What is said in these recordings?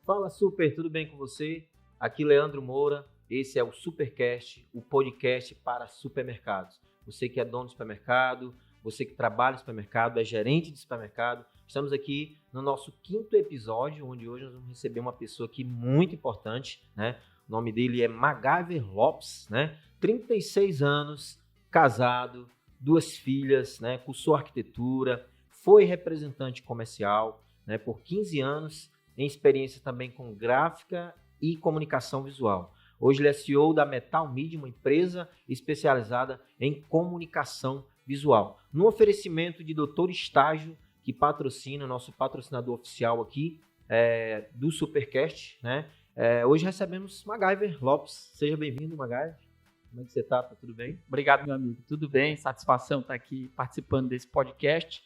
Fala Super, tudo bem com você? Aqui Leandro Moura, esse é o Supercast, o podcast para supermercados. Você que é dono de supermercado, você que trabalha no supermercado, é gerente de supermercado, estamos aqui no nosso 5º episódio, onde hoje nós vamos receber uma pessoa aqui muito importante, né? O nome dele é MacGyver Lopes, né? 36 anos, casado, 2 filhas, né? Cursou arquitetura, foi representante comercial, né? Por 15 anos, em experiência também com gráfica e comunicação visual. Hoje ele é CEO da Metal Media, uma empresa especializada em comunicação visual. No oferecimento de Doutor Estágio, que patrocina, nosso patrocinador oficial aqui do Supercast, né? Hoje recebemos MacGyver Lopes. Seja bem-vindo, MacGyver. Como é que você está? Tá tudo bem? Obrigado, meu amigo. Tudo bem? Satisfação estar aqui participando desse podcast.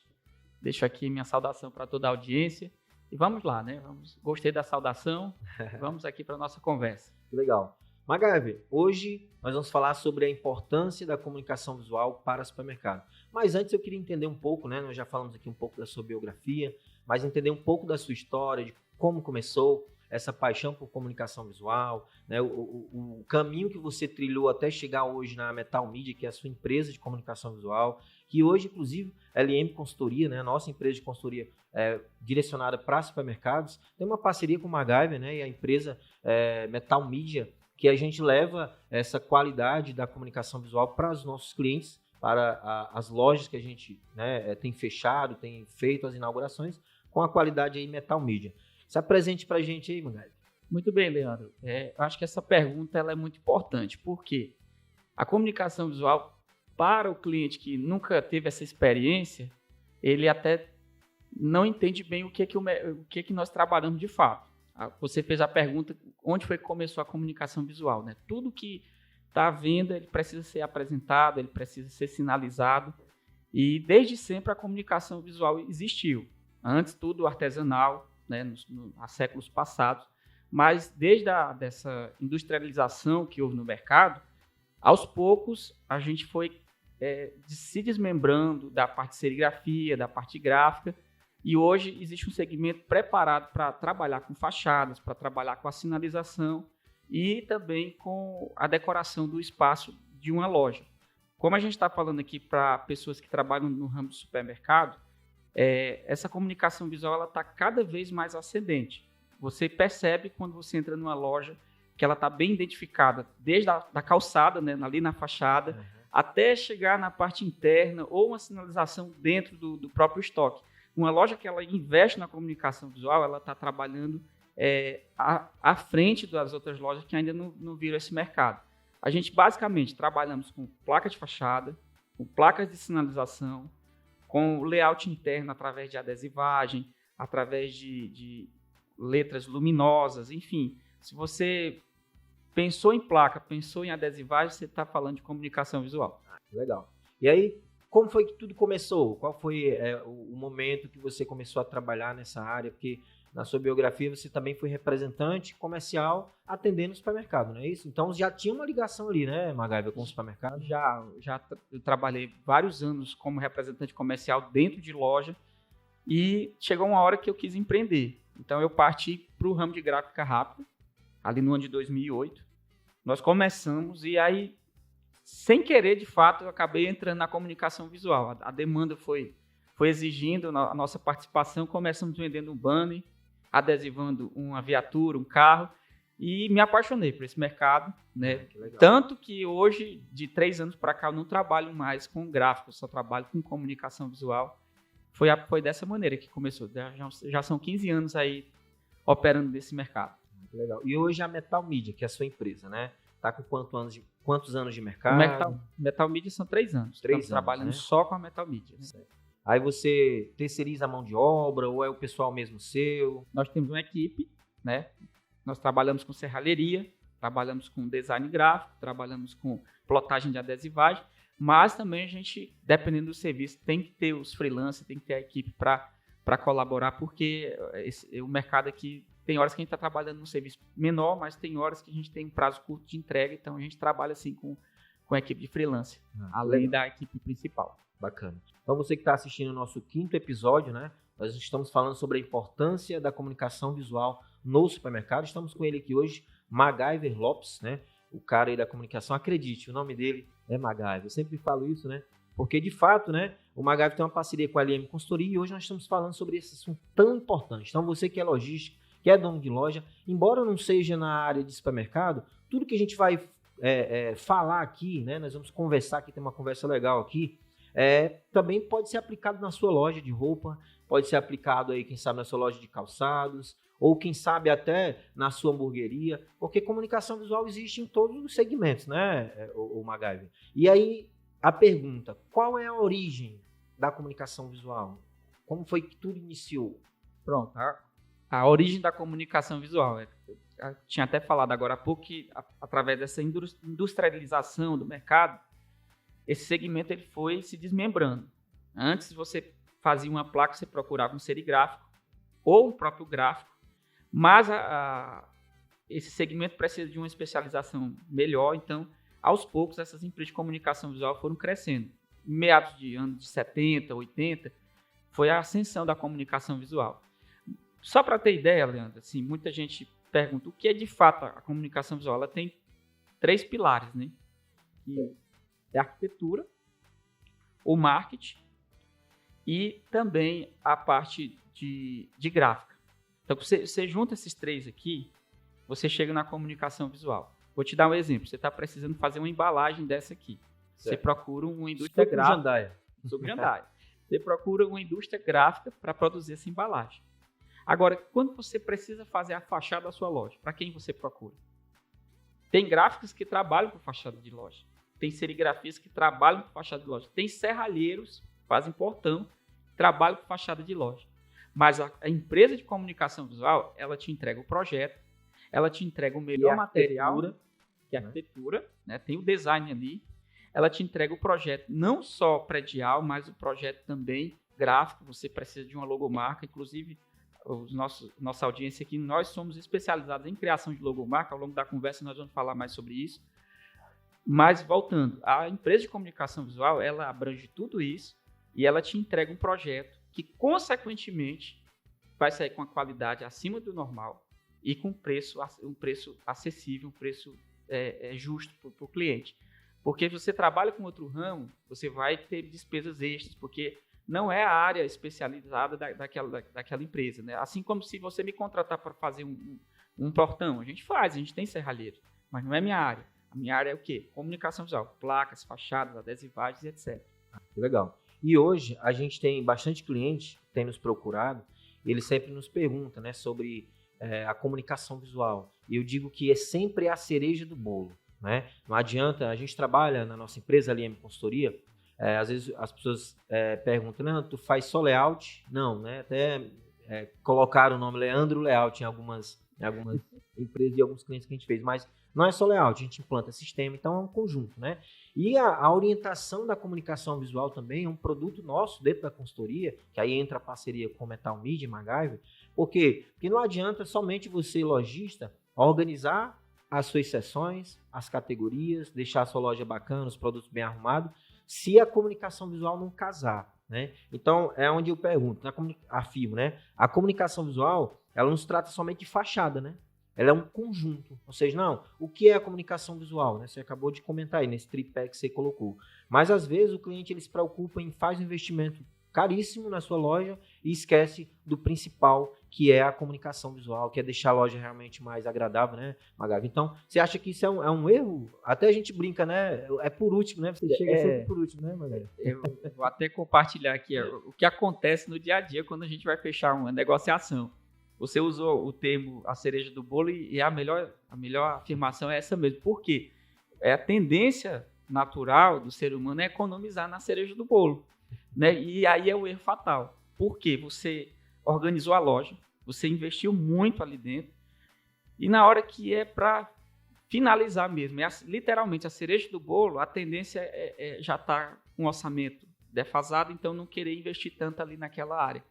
Deixo aqui minha saudação para toda a audiência. E vamos lá, né? Gostei da saudação. Vamos aqui para a nossa conversa. Que legal. MacGyver, hoje nós vamos falar sobre a importância da comunicação visual para supermercado. Mas antes eu queria entender um pouco, né? Nós já falamos aqui um pouco da sua biografia, mas entender um pouco da sua história, de como começou essa paixão por comunicação visual, né? O caminho que você trilhou até chegar hoje na Metal Media, que é a sua empresa de comunicação visual, que hoje, inclusive, LM Consultoria, né? A nossa empresa de consultoria direcionada para supermercados, tem uma parceria com o MacGyver, né? E a empresa Metal Media, que a gente leva essa qualidade da comunicação visual para os nossos clientes, para as lojas que a gente, né, tem fechado, tem feito as inaugurações, com a qualidade aí Metal Media. Se apresente para a gente aí, MacGyver. Muito bem, Leandro. Eu acho que essa pergunta ela é muito importante, porque a comunicação visual, para o cliente que nunca teve essa experiência, ele até não entende bem o que nós trabalhamos de fato. Você fez a pergunta, onde foi que começou a comunicação visual, né? Tudo que está à venda, ele precisa ser apresentado, ele precisa ser sinalizado, e desde sempre a comunicação visual existiu. Antes tudo artesanal, né, há séculos passados, mas desde dessa industrialização que houve no mercado, aos poucos a gente foi se desmembrando da parte de serigrafia, da parte gráfica, e hoje existe um segmento preparado para trabalhar com fachadas, para trabalhar com a sinalização e também com a decoração do espaço de uma loja. Como a gente está falando aqui para pessoas que trabalham no ramo do supermercado, essa comunicação visual está cada vez mais ascendente. Você percebe quando você entra numa loja que ela está bem identificada, desde da calçada, né, ali na fachada, até chegar na parte interna ou uma sinalização dentro do próprio estoque. Uma loja que ela investe na comunicação visual, ela está trabalhando à frente das outras lojas que ainda não viram esse mercado. A gente basicamente trabalhamos com placa de fachada, com placas de sinalização, com layout interno através de adesivagem, através de letras luminosas, enfim. Se você pensou em placa, pensou em adesivagem, você está falando de comunicação visual. Legal. E aí, como foi que tudo começou? Qual foi o momento que você começou a trabalhar nessa área? Porque na sua biografia você também foi representante comercial atendendo o supermercado, não é isso? Então já tinha uma ligação ali, né, MacGyver, com o supermercado? Eu trabalhei vários anos como representante comercial dentro de loja e chegou uma hora que eu quis empreender. Então eu parti para o ramo de gráfica rápida, ali no ano de 2008. Nós começamos e aí, sem querer, de fato, eu acabei entrando na comunicação visual. A demanda foi exigindo a nossa participação. Começamos vendendo um banner, adesivando uma viatura, um carro, e me apaixonei por esse mercado, né? Que legal. Tanto que hoje, de 3 anos para cá, eu não trabalho mais com gráfico, só trabalho com comunicação visual. Foi dessa maneira que começou. Já são 15 anos aí operando nesse mercado. Muito legal. E hoje a Metal Media, que é a sua empresa, né? Está com quantos anos de mercado? Metal Media são 3 anos. 3 anos, trabalhando, né? Só com a Metal Media. Né? Aí você terceiriza a mão de obra ou é o pessoal mesmo seu? Nós temos uma equipe, né? Nós trabalhamos com serralheria, trabalhamos com design gráfico, trabalhamos com plotagem de adesivagem, mas também a gente, dependendo do serviço, tem que ter os freelancers, tem que ter a equipe para colaborar, porque o mercado aqui tem horas que a gente está trabalhando num serviço menor, mas tem horas que a gente tem um prazo curto de entrega, então a gente trabalha assim com a equipe de freelancer, além da equipe principal. Bacana. Então você que está assistindo o nosso 5º episódio, né? Nós estamos falando sobre a importância da comunicação visual no supermercado. Estamos com ele aqui hoje, MacGyver Lopes, né? O cara aí da comunicação. Acredite, o nome dele é MacGyver. Eu sempre falo isso, né? Porque, de fato, né, o MacGyver tem uma parceria com a LM Consultoria e hoje nós estamos falando sobre esse assunto tão importante. Então, você que é lojista, que é dono de loja, embora não seja na área de supermercado, tudo que a gente vai falar aqui, né, nós vamos conversar aqui, tem uma conversa legal aqui, também pode ser aplicado na sua loja de roupa, pode ser aplicado aí, quem sabe, na sua loja de calçados, ou quem sabe até na sua hamburgueria, porque comunicação visual existe em todos os segmentos, né, o MacGyver? E aí, a pergunta, qual é a origem da comunicação visual? Como foi que tudo iniciou? Pronto, a origem da comunicação visual, eu tinha até falado agora há pouco que através dessa industrialização do mercado, esse segmento ele foi se desmembrando. Antes você fazia uma placa, você procurava um serigráfico ou o próprio gráfico, mas esse segmento precisa de uma especialização melhor, então aos poucos, essas empresas de comunicação visual foram crescendo. Em meados de anos de 70, 80, foi a ascensão da comunicação visual. Só para ter ideia, Leandro, assim, muita gente pergunta o que é de fato a comunicação visual. Ela tem 3 pilares, né? Que é a arquitetura, o marketing e também a parte de gráfica. Então, você junta esses 3 aqui, você chega na comunicação visual. Vou te dar um exemplo. Você está precisando fazer uma embalagem dessa aqui. Certo. Você procura uma indústria gráfica. Sobre Jandaia. Você procura uma indústria gráfica para produzir essa embalagem. Agora, quando você precisa fazer a fachada da sua loja, para quem você procura? Tem gráficos que trabalham com fachada de loja. Tem serigrafistas que trabalham com fachada de loja. Tem serralheiros, fazem portão, que trabalham com fachada de loja. Mas a empresa de comunicação visual, ela te entrega o projeto, ela te entrega o melhor material, que é a arquitetura, né? Tem o design ali. Ela te entrega o projeto não só predial, mas o projeto também gráfico. Você precisa de uma logomarca. Inclusive, nossa audiência aqui, nós somos especializados em criação de logomarca. Ao longo da conversa nós vamos falar mais sobre isso. Mas, voltando, a empresa de comunicação visual, ela abrange tudo isso e ela te entrega um projeto que, consequentemente, vai sair com a qualidade acima do normal e com um preço acessível, um preço justo para o cliente. Porque se você trabalha com outro ramo, você vai ter despesas extras, porque não é a área especializada daquela empresa, né? Assim como se você me contratar para fazer um portão, a gente tem serralheiro, mas não é minha área. A minha área é o quê? Comunicação visual, placas, fachadas, adesivagens, etc. Legal. E hoje a gente tem bastante cliente que tem nos procurado, e eles sempre nos perguntam, né, sobre a comunicação visual. E eu digo que é sempre a cereja do bolo, né? Não adianta, a gente trabalha na nossa empresa, a LM Consultoria, às vezes as pessoas perguntam, não, tu faz só layout? Não, né? Até colocaram o nome Leandro Layout em algumas empresas e alguns clientes que a gente fez, mas não é só layout, a gente implanta sistema, então é um conjunto, né? E a orientação da comunicação visual também é um produto nosso dentro da consultoria, que aí entra a parceria com Metal Media e MacGyver. Por quê? Porque não adianta somente você, lojista, organizar as suas seções, as categorias, deixar a sua loja bacana, os produtos bem arrumados, se a comunicação visual não casar, né? Então, é onde eu pergunto, afirmo, né? A comunicação visual, ela não se trata somente de fachada, né? Ela é um conjunto. Ou seja, não, o que é a comunicação visual? Né? Você acabou de comentar aí, nesse tripé que você colocou. Mas, às vezes, o cliente ele se preocupa em fazer um investimento caríssimo na sua loja e esquece do principal, que é a comunicação visual, que é deixar a loja realmente mais agradável, né, MacGyver? Então, você acha que isso é um erro? Até a gente brinca, né? É por último, né? Você chega sempre por último, né, MacGyver? Eu vou até compartilhar aqui o que acontece no dia a dia quando a gente vai fechar uma negociação. Você usou o termo a cereja do bolo e a melhor afirmação é essa mesmo. Por quê? A tendência natural do ser humano é economizar na cereja do bolo, né? E aí é o erro fatal. Por quê? Você organizou a loja, você investiu muito ali dentro e na hora que é para finalizar mesmo, literalmente a cereja do bolo, a tendência já está com um orçamento defasado, então não querer investir tanto ali naquela área.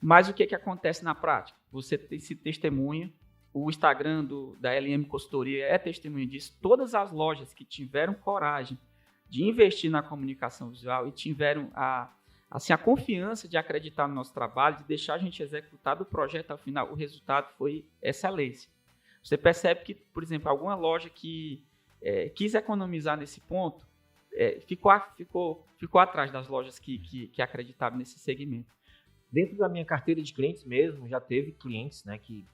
Mas o que acontece na prática? Você se testemunha, o Instagram da LM Consultoria é testemunha disso. Todas as lojas que tiveram coragem de investir na comunicação visual e tiveram a confiança de acreditar no nosso trabalho, de deixar a gente executar do projeto ao final, o resultado foi excelência. Você percebe que, por exemplo, alguma loja que quis economizar nesse ponto, ficou atrás das lojas que acreditavam nesse segmento. Dentro da minha carteira de clientes mesmo, já teve clientes, né, que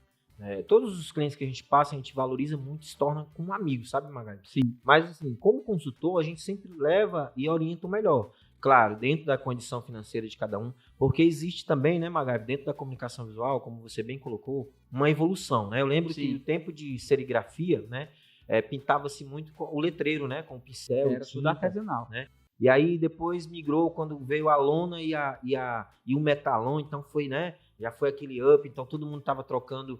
todos os clientes que a gente passa, a gente valoriza muito, se torna como amigo, sabe, Magali? Sim. Mas, assim, como consultor, a gente sempre leva e orienta o melhor. Claro, dentro da condição financeira de cada um, porque existe também, né, Magali, dentro da comunicação visual, como você bem colocou, uma evolução, né? Eu lembro que no tempo de serigrafia, né, pintava-se muito com o letreiro, né, com o pincel. Era tudo artesanal, né? E aí depois migrou quando veio a lona e o metalon, então foi, né? Já foi aquele up, então todo mundo estava trocando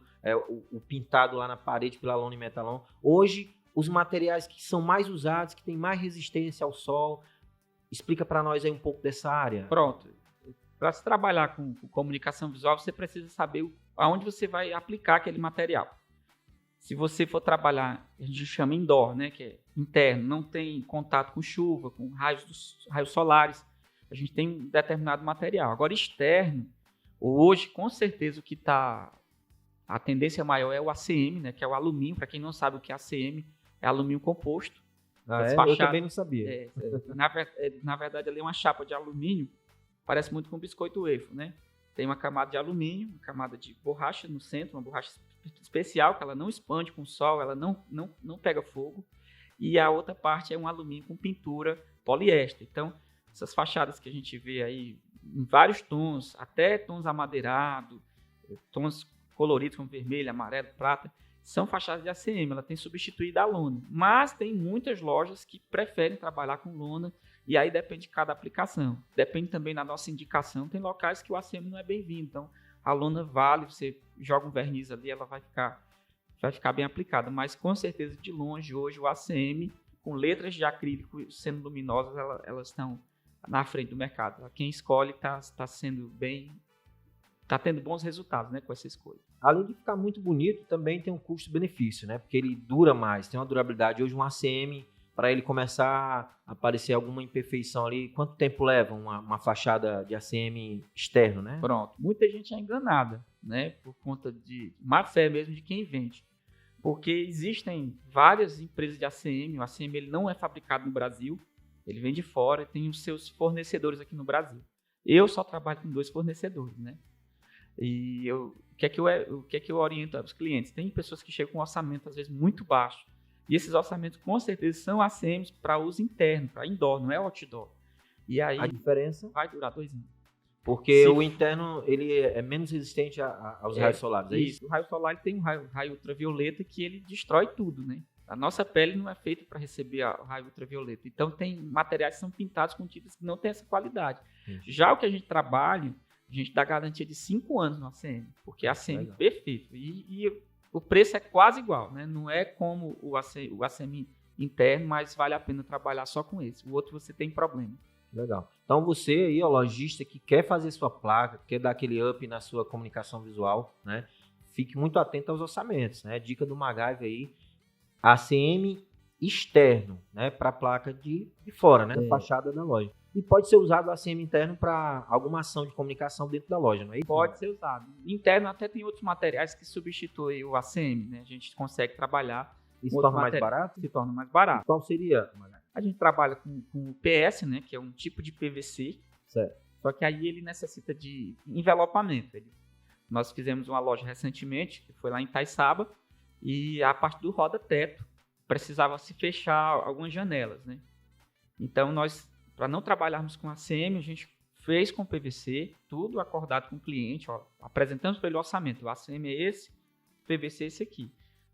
o pintado lá na parede pela lona e metalon. Hoje, os materiais que são mais usados, que têm mais resistência ao sol, explica para nós aí um pouco dessa área. Pronto. Para se trabalhar com comunicação visual, você precisa saber aonde você vai aplicar aquele material. Se você for trabalhar, a gente chama indoor, né, que é interno, não tem contato com chuva, com raios solares, a gente tem um determinado material. Agora, externo, hoje, com certeza, o que está... A tendência maior é o ACM, né, que é o alumínio. Para quem não sabe o que é ACM, é alumínio composto. Eu também não sabia. Na verdade, ali é uma chapa de alumínio, parece muito com biscoito wafer, né? Tem uma camada de alumínio, uma camada de borracha no centro, uma borracha especial, que ela não expande com o sol, ela não pega fogo. E a outra parte é um alumínio com pintura poliéster. Então, essas fachadas que a gente vê aí, em vários tons, até tons amadeirados, tons coloridos como vermelho, amarelo, prata, são fachadas de ACM, ela tem substituído a lona. Mas tem muitas lojas que preferem trabalhar com lona, e aí depende de cada aplicação. Depende também da nossa indicação. Tem locais que o ACM não é bem-vindo, então a lona vale, você joga um verniz ali, ela vai ficar bem aplicada. Mas com certeza, de longe, hoje o ACM, com letras de acrílico sendo luminosas, elas estão na frente do mercado. Quem escolhe está tendo bons resultados, né, com essa escolha. Além de ficar muito bonito, também tem um custo-benefício, né? Porque ele dura mais, tem uma durabilidade. Hoje um ACM, para ele começar a aparecer alguma imperfeição ali, quanto tempo leva uma fachada de ACM externo, né? Pronto. Muita gente é enganada, né? Por conta de má fé mesmo de quem vende. Porque existem várias empresas de ACM. O ACM ele não é fabricado no Brasil, ele vem de fora e tem os seus fornecedores aqui no Brasil. Eu só trabalho com 2 fornecedores, né? E o que é que eu oriento aos clientes? Tem pessoas que chegam com um orçamento, às vezes, muito baixo. E esses orçamentos, com certeza, são ACMs para uso interno, para indoor, não é outdoor. E aí, a diferença vai durar 2 anos. Porque o interno ele é menos resistente aos raios solares, é isso? O raio solar ele tem um raio ultravioleta que ele destrói tudo, né? A nossa pele não é feita para receber o raio ultravioleta. Então, tem materiais que são pintados com tintas que não têm essa qualidade. Já o que a gente trabalha, a gente dá garantia de 5 anos no ACM, porque a ACM é perfeito. E o preço é quase igual, né? Não é como o ACM interno, mas vale a pena trabalhar só com esse. O outro você tem problema. Legal. Então você aí, ó, lojista que quer fazer sua placa, quer dar aquele up na sua comunicação visual, né? Fique muito atento aos orçamentos, né? Dica do MacGyver aí, ACM externo, né? Para placa de fora, né? Fachada da loja. E pode ser usado o ACM interno para alguma ação de comunicação dentro da loja, não é isso? Pode ser usado. Interno até tem outros materiais que substituem o ACM, né? A gente consegue trabalhar. E se torna mais barato? Se torna mais barato. Qual seria? A gente trabalha com o PS, né? Que é um tipo de PVC. Certo. Só que aí ele necessita de envelopamento. Nós fizemos uma loja recentemente, que foi lá em Itaiçaba, e a parte do roda-teto precisava se fechar algumas janelas, né? Então nós, para não trabalharmos com ACM, a gente fez com PVC, tudo acordado com o cliente, ó, apresentamos para ele o orçamento. O ACM é esse, o PVC é esse aqui.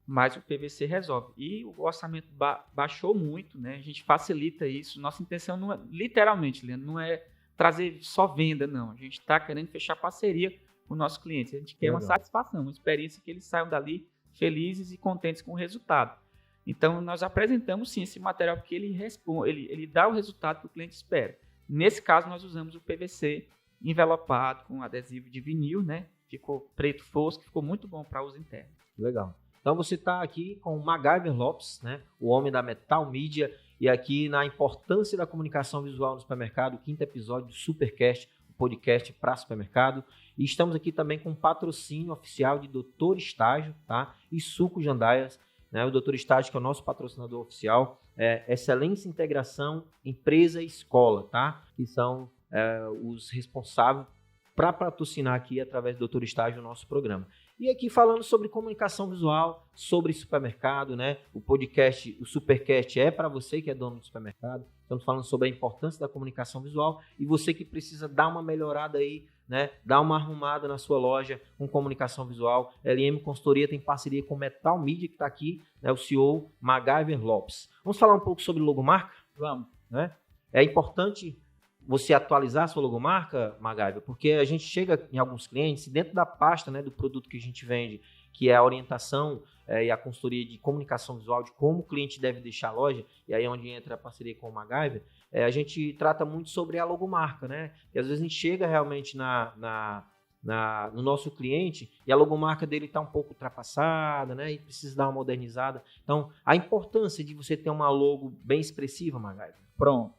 Mas o PVC resolve. E o orçamento baixou muito, né? A gente facilita isso. Nossa intenção não é, literalmente, Leandro, não é trazer só venda, não. A gente está querendo fechar parceria com os nossos clientes. A gente quer uma satisfação, uma experiência que eles saiam dali felizes e contentes com o resultado. Então, nós apresentamos sim esse material porque ele dá o resultado que o cliente espera. Nesse caso, nós usamos o PVC envelopado com adesivo de vinil, né? Ficou preto fosco, ficou muito bom para uso interno. Legal. Então você está aqui com o MacGyver Lopes, né? O homem da Metal Media, e aqui na importância da comunicação visual no supermercado, o 5º episódio do Supercast, o podcast para supermercado. E estamos aqui também com patrocínio oficial de Doutor Estágio, tá? E Suco Jandaias, né? O Doutor Estágio, que é o nosso patrocinador oficial, Excelência Integração Empresa e Escola, tá? Que são os responsáveis para patrocinar aqui, através do Doutor Estágio, o nosso programa. E aqui falando sobre comunicação visual, sobre supermercado, né? O podcast, o Supercast é para você que é dono do supermercado. Estamos falando sobre a importância da comunicação visual e você que precisa dar uma melhorada aí, né? Dar uma arrumada na sua loja com comunicação visual. LM Consultoria tem parceria com Metal Media, que está aqui, né? O CEO MacGyver Lopes. Vamos falar um pouco sobre logomarca? Vamos. Né? É importante você atualizar a sua logomarca, MacGyver, porque a gente chega em alguns clientes, dentro da pasta, né, do produto que a gente vende, que é a orientação e a consultoria de comunicação visual, de como o cliente deve deixar a loja, e aí é onde entra a parceria com o MacGyver, a gente trata muito sobre a logomarca, né? E às vezes a gente chega realmente no nosso cliente e a logomarca dele está um pouco ultrapassada, né? E precisa dar uma modernizada. Então, a importância de você ter uma logo bem expressiva, MacGyver. Pronto.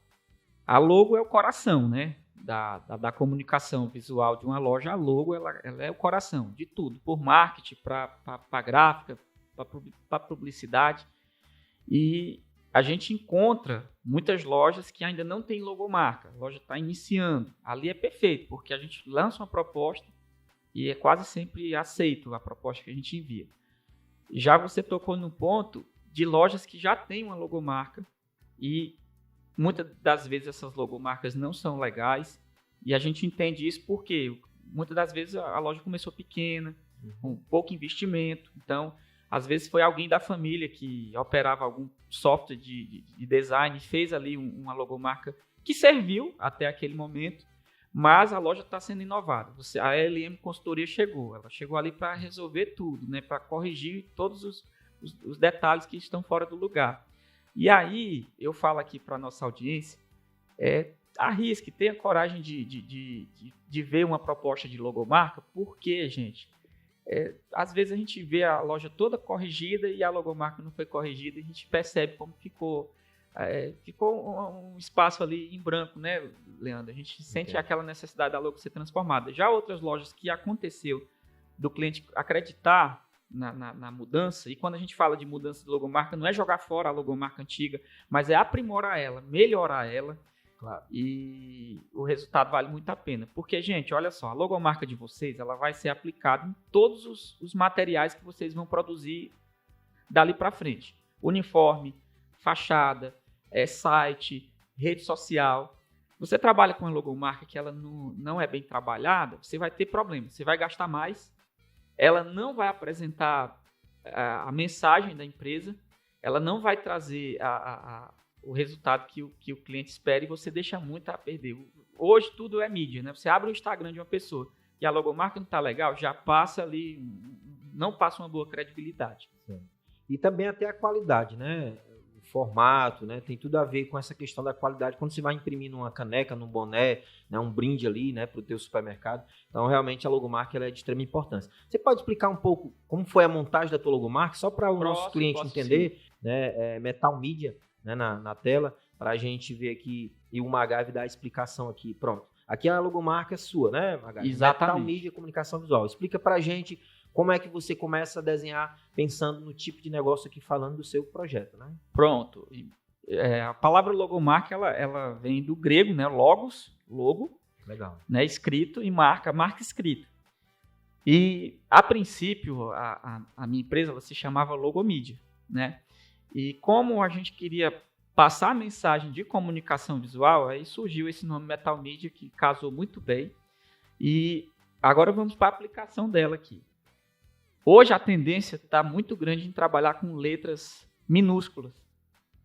A logo é o coração, né? Da comunicação visual de uma loja. A logo ela é o coração de tudo, por marketing, para gráfica, para publicidade. E a gente encontra muitas lojas que ainda não tem logomarca. A loja está iniciando. Ali é perfeito, porque a gente lança uma proposta e é quase sempre aceito a proposta que a gente envia. Já você tocou no ponto de lojas que já têm uma logomarca e muitas das vezes essas logomarcas não são legais e a gente entende isso porque muitas das vezes a loja começou pequena, com pouco investimento. Então, às vezes foi alguém da família que operava algum software de design e fez ali uma logomarca que serviu até aquele momento, mas a loja está sendo inovada. A LM Consultoria ela chegou ali para resolver tudo, né? Para corrigir todos os detalhes que estão fora do lugar. E aí, eu falo aqui para a nossa audiência, arrisque, tenha coragem de ver uma proposta de logomarca, porque, gente, às vezes a gente vê a loja toda corrigida e a logomarca não foi corrigida e a gente percebe como ficou um espaço ali em branco, né, Leandro? A gente sente aquela necessidade da logo ser transformada. Já outras lojas que aconteceu do cliente acreditar na mudança, e quando a gente fala de mudança de logomarca, não é jogar fora a logomarca antiga, mas é aprimorar ela, melhorar ela, claro. E o resultado vale muito a pena, porque, gente, olha só, a logomarca de vocês, ela vai ser aplicada em todos os materiais que vocês vão produzir dali para frente, uniforme, fachada, site, rede social. Você trabalha com uma logomarca que ela não é bem trabalhada, você vai ter problema, você vai gastar mais, ela não vai apresentar a mensagem da empresa, ela não vai trazer o resultado que o cliente espera e você deixa muito a perder. Hoje tudo é mídia, né? Você abre o Instagram de uma pessoa e a logomarca não está legal, já passa ali, não passa uma boa credibilidade. Sim. E também até a qualidade, né? O formato, né? Tem tudo a ver com essa questão da qualidade. Quando você vai imprimir numa caneca, num boné, né? Um brinde ali, né? Para o teu supermercado. Então, realmente, a logomarca ela é de extrema importância. Você pode explicar um pouco como foi a montagem da tua logomarca, só para o nosso cliente entender, né? Metal Media, né? Na tela, para a gente ver aqui e o MacGyver dar a explicação aqui. Pronto. Aqui a logomarca é sua, né, MacGyver? Exatamente. Metal Media Comunicação Visual. Explica para a gente como é que você começa a desenhar pensando no tipo de negócio aqui, falando do seu projeto, né? Pronto. A palavra logomarca, ela vem do grego, né? Logos, logo. Legal. Né? Escrito e marca escrita. E, a princípio, a minha empresa ela se chamava Logomídia, né? E como a gente queria passar a mensagem de comunicação visual, aí surgiu esse nome Metal Media, que casou muito bem. E agora vamos para a aplicação dela aqui. Hoje a tendência está muito grande em trabalhar com letras minúsculas.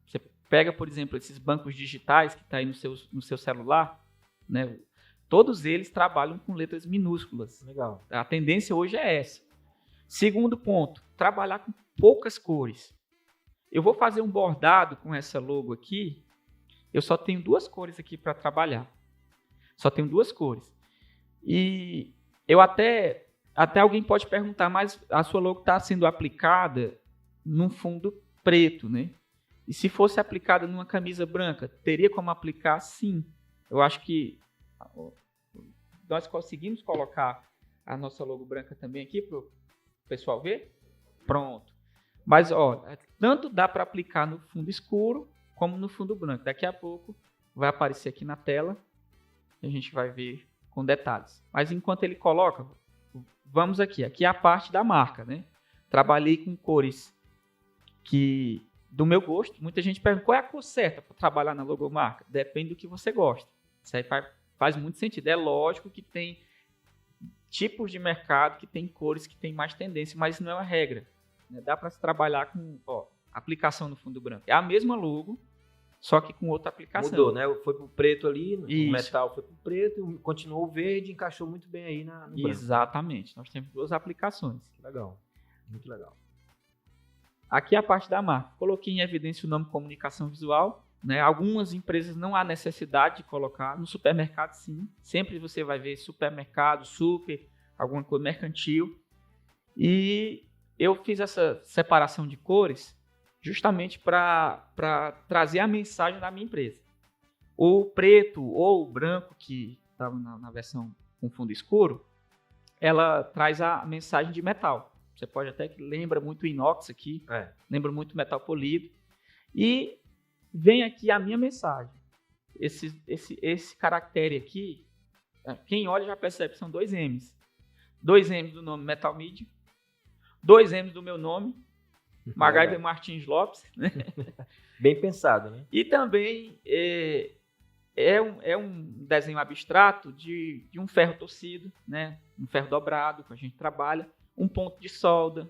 Você pega, por exemplo, esses bancos digitais que está aí no seu celular, né? Todos eles trabalham com letras minúsculas. Legal. A tendência hoje é essa. Segundo ponto, trabalhar com poucas cores. Eu vou fazer um bordado com essa logo aqui. Eu só tenho 2 cores aqui para trabalhar. Só tenho 2 cores. E eu até alguém pode perguntar, mas a sua logo está sendo aplicada num fundo preto, né? E se fosse aplicada numa camisa branca, teria como aplicar? Sim. Eu acho que nós conseguimos colocar a nossa logo branca também aqui para o pessoal ver. Pronto. Mas, tanto dá para aplicar no fundo escuro como no fundo branco. Daqui a pouco vai aparecer aqui na tela e a gente vai ver com detalhes. Mas enquanto ele coloca, vamos aqui. Aqui é a parte da marca, né? Trabalhei com cores que, do meu gosto, muita gente pergunta qual é a cor certa para trabalhar na logomarca. Depende do que você gosta. Isso aí faz muito sentido. É lógico que tem tipos de mercado que tem cores que tem mais tendência, mas isso não é uma regra. Dá para se trabalhar com aplicação no fundo branco. É a mesma logo, só que com outra aplicação. Mudou, né? Foi pro preto ali, o metal foi pro preto, continuou verde, encaixou muito bem aí no branco. Exatamente. Nós temos 2 aplicações. Legal, muito legal. Aqui é a parte da marca. Coloquei em evidência o nome comunicação visual. Né? Algumas empresas não há necessidade de colocar. No supermercado, sim. Sempre você vai ver supermercado, super, alguma coisa mercantil. E eu fiz essa separação de cores justamente para trazer a mensagem da minha empresa. O preto ou o branco, que estava na versão com fundo escuro, ela traz a mensagem de metal. Você pode até que lembra muito inox aqui, lembra muito metal polido. E vem aqui a minha mensagem. Esse caractere aqui, quem olha já percebe que são 2 M's. 2 M's do nome Metal Media, 2 M's do meu nome, MacGyver Martins Lopes. Né? Bem pensado, né? E também é um desenho abstrato de um ferro torcido, né? Um ferro dobrado que a gente trabalha, um ponto de solda,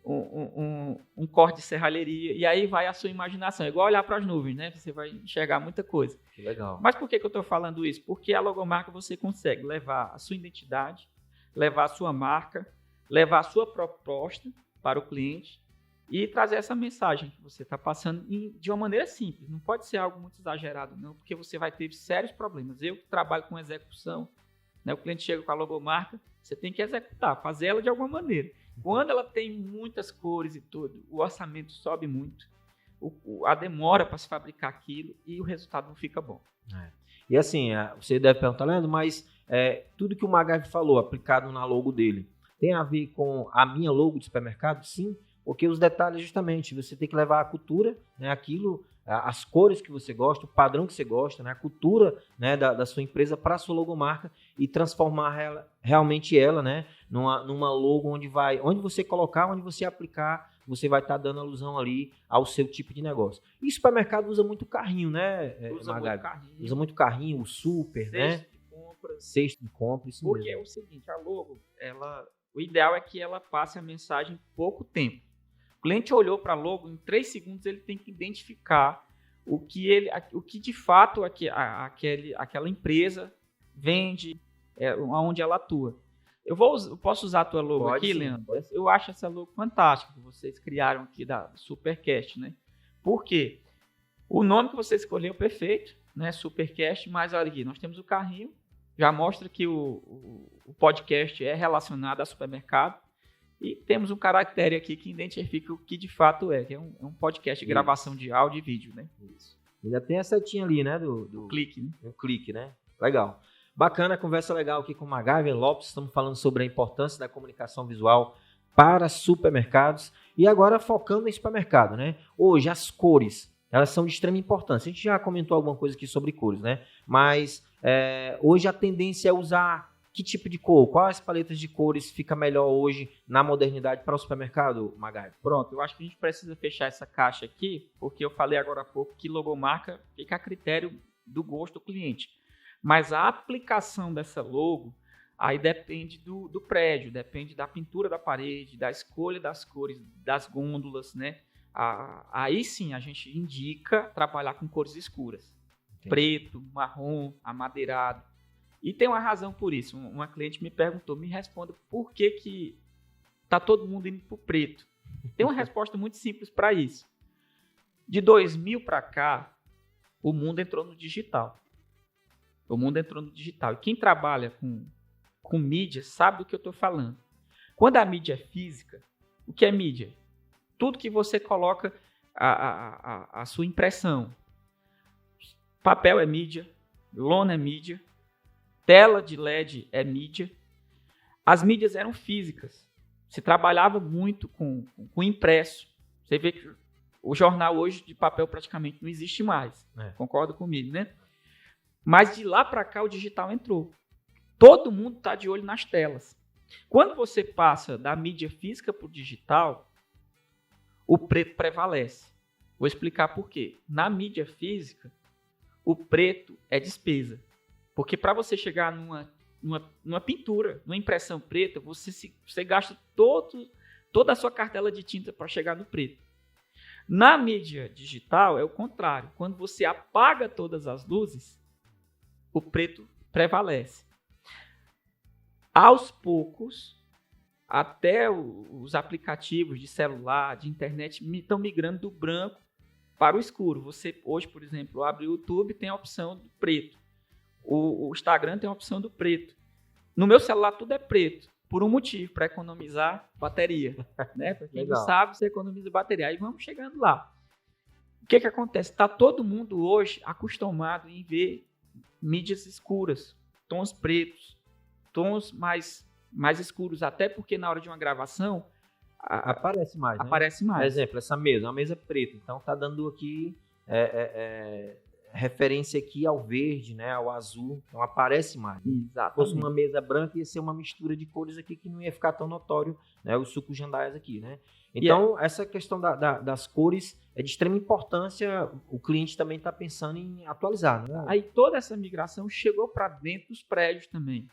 um corte de serralheria, e aí vai a sua imaginação. É igual olhar para as nuvens, né? Você vai enxergar muita coisa. Que legal. Mas por que eu estou falando isso? Porque a logomarca você consegue levar a sua identidade, levar a sua marca, levar a sua proposta para o cliente e trazer essa mensagem que você está passando de uma maneira simples. Não pode ser algo muito exagerado, não, porque você vai ter sérios problemas. Eu que trabalho com execução, né? O cliente chega com a logomarca, você tem que executar, fazer ela de alguma maneira. Quando ela tem muitas cores e tudo, o orçamento sobe muito, a demora para se fabricar aquilo e o resultado não fica bom. E assim, você deve perguntar, Leandro, mas tudo que o MacGyver falou, aplicado na logo dele, tem a ver com a minha logo de supermercado? Sim, porque os detalhes justamente, você tem que levar a cultura, né, aquilo, as cores que você gosta, o padrão que você gosta, né, a cultura, né, da sua empresa para a sua logomarca e transformar realmente ela, né, numa logo onde você colocar, onde você aplicar, você vai estar dando alusão ali ao seu tipo de negócio. E o supermercado usa muito carrinho, né, Usa muito carrinho, o super, né? Cesto de compra, isso porque mesmo. É o seguinte, a logo, o ideal é que ela passe a mensagem em pouco tempo. O cliente olhou para a logo, em 3 segundos ele tem que identificar o que de fato aquela empresa vende, onde ela atua. Eu posso usar a tua logo aqui, sim, Leandro? Eu acho essa logo fantástica que vocês criaram aqui da Supercast, né? Por quê? O nome que você escolheu é perfeito, né? Supercast, mas olha aqui, nós temos o carrinho, já mostra que o podcast é relacionado a supermercado. E temos um caractere aqui que identifica o que de fato que é um podcast de gravação de áudio e vídeo, né? Isso. Ainda tem a setinha ali, né? Do clique, né? Do clique, né? Legal. Bacana, conversa legal aqui com o MacGyver Lopes. Estamos falando sobre a importância da comunicação visual para supermercados. E agora focando em supermercado, né? Hoje, as cores, elas são de extrema importância. A gente já comentou alguma coisa aqui sobre cores, né? Mas hoje a tendência é usar que tipo de cor? Quais paletas de cores fica melhor hoje na modernidade para o supermercado, MacGyver? Pronto, eu acho que a gente precisa fechar essa caixa aqui, porque eu falei agora há pouco que logomarca fica a critério do gosto do cliente. Mas a aplicação dessa logo, aí depende do prédio, depende da pintura da parede, da escolha das cores, das gôndolas, né? Aí sim a gente indica trabalhar com cores escuras. Entendi. Preto, marrom, amadeirado. E tem uma razão por isso. Uma cliente me perguntou, me responda por que tá todo mundo indo para o preto. Tem uma resposta muito simples para isso. De 2000 para cá, o mundo entrou no digital. E quem trabalha com mídia sabe do que eu estou falando. Quando a mídia é física, o que é mídia? Tudo que você coloca a sua impressão. Papel é mídia, lona é mídia, tela de LED é mídia. As mídias eram físicas. Se trabalhava muito com impresso. Você vê que o jornal hoje de papel praticamente não existe mais. Concorda comigo, né? Mas de lá para cá o digital entrou. Todo mundo está de olho nas telas. Quando você passa da mídia física para o digital, o preto prevalece. Vou explicar por quê. Na mídia física, o preto é despesa. Porque para você chegar numa pintura, numa impressão preta, você gasta toda a sua cartela de tinta para chegar no preto. Na mídia digital é o contrário. Quando você apaga todas as luzes, o preto prevalece. Aos poucos, até os aplicativos de celular, de internet, estão migrando do branco para o escuro. Você hoje, por exemplo, abre o YouTube, tem a opção do preto. O Instagram tem a opção do preto. No meu celular tudo é preto, por um motivo, para economizar bateria. Né? Para quem não sabe, você economiza bateria. Aí vamos chegando lá. O que acontece? Está todo mundo hoje acostumado em ver mídias escuras, tons pretos, tons mais escuros, até porque na hora de uma gravação aparece mais. Aparece mais. Por exemplo, essa mesa, uma mesa preta. Então tá dando aqui referência aqui ao verde, né, ao azul. Então aparece mais. Exatamente. Se fosse uma mesa branca, ia ser uma mistura de cores aqui que não ia ficar tão notório, né, os sucos jandaias aqui, né? Então, essa questão das cores é de extrema importância. O cliente também está pensando em atualizar, né? Aí toda essa migração chegou para dentro dos prédios também.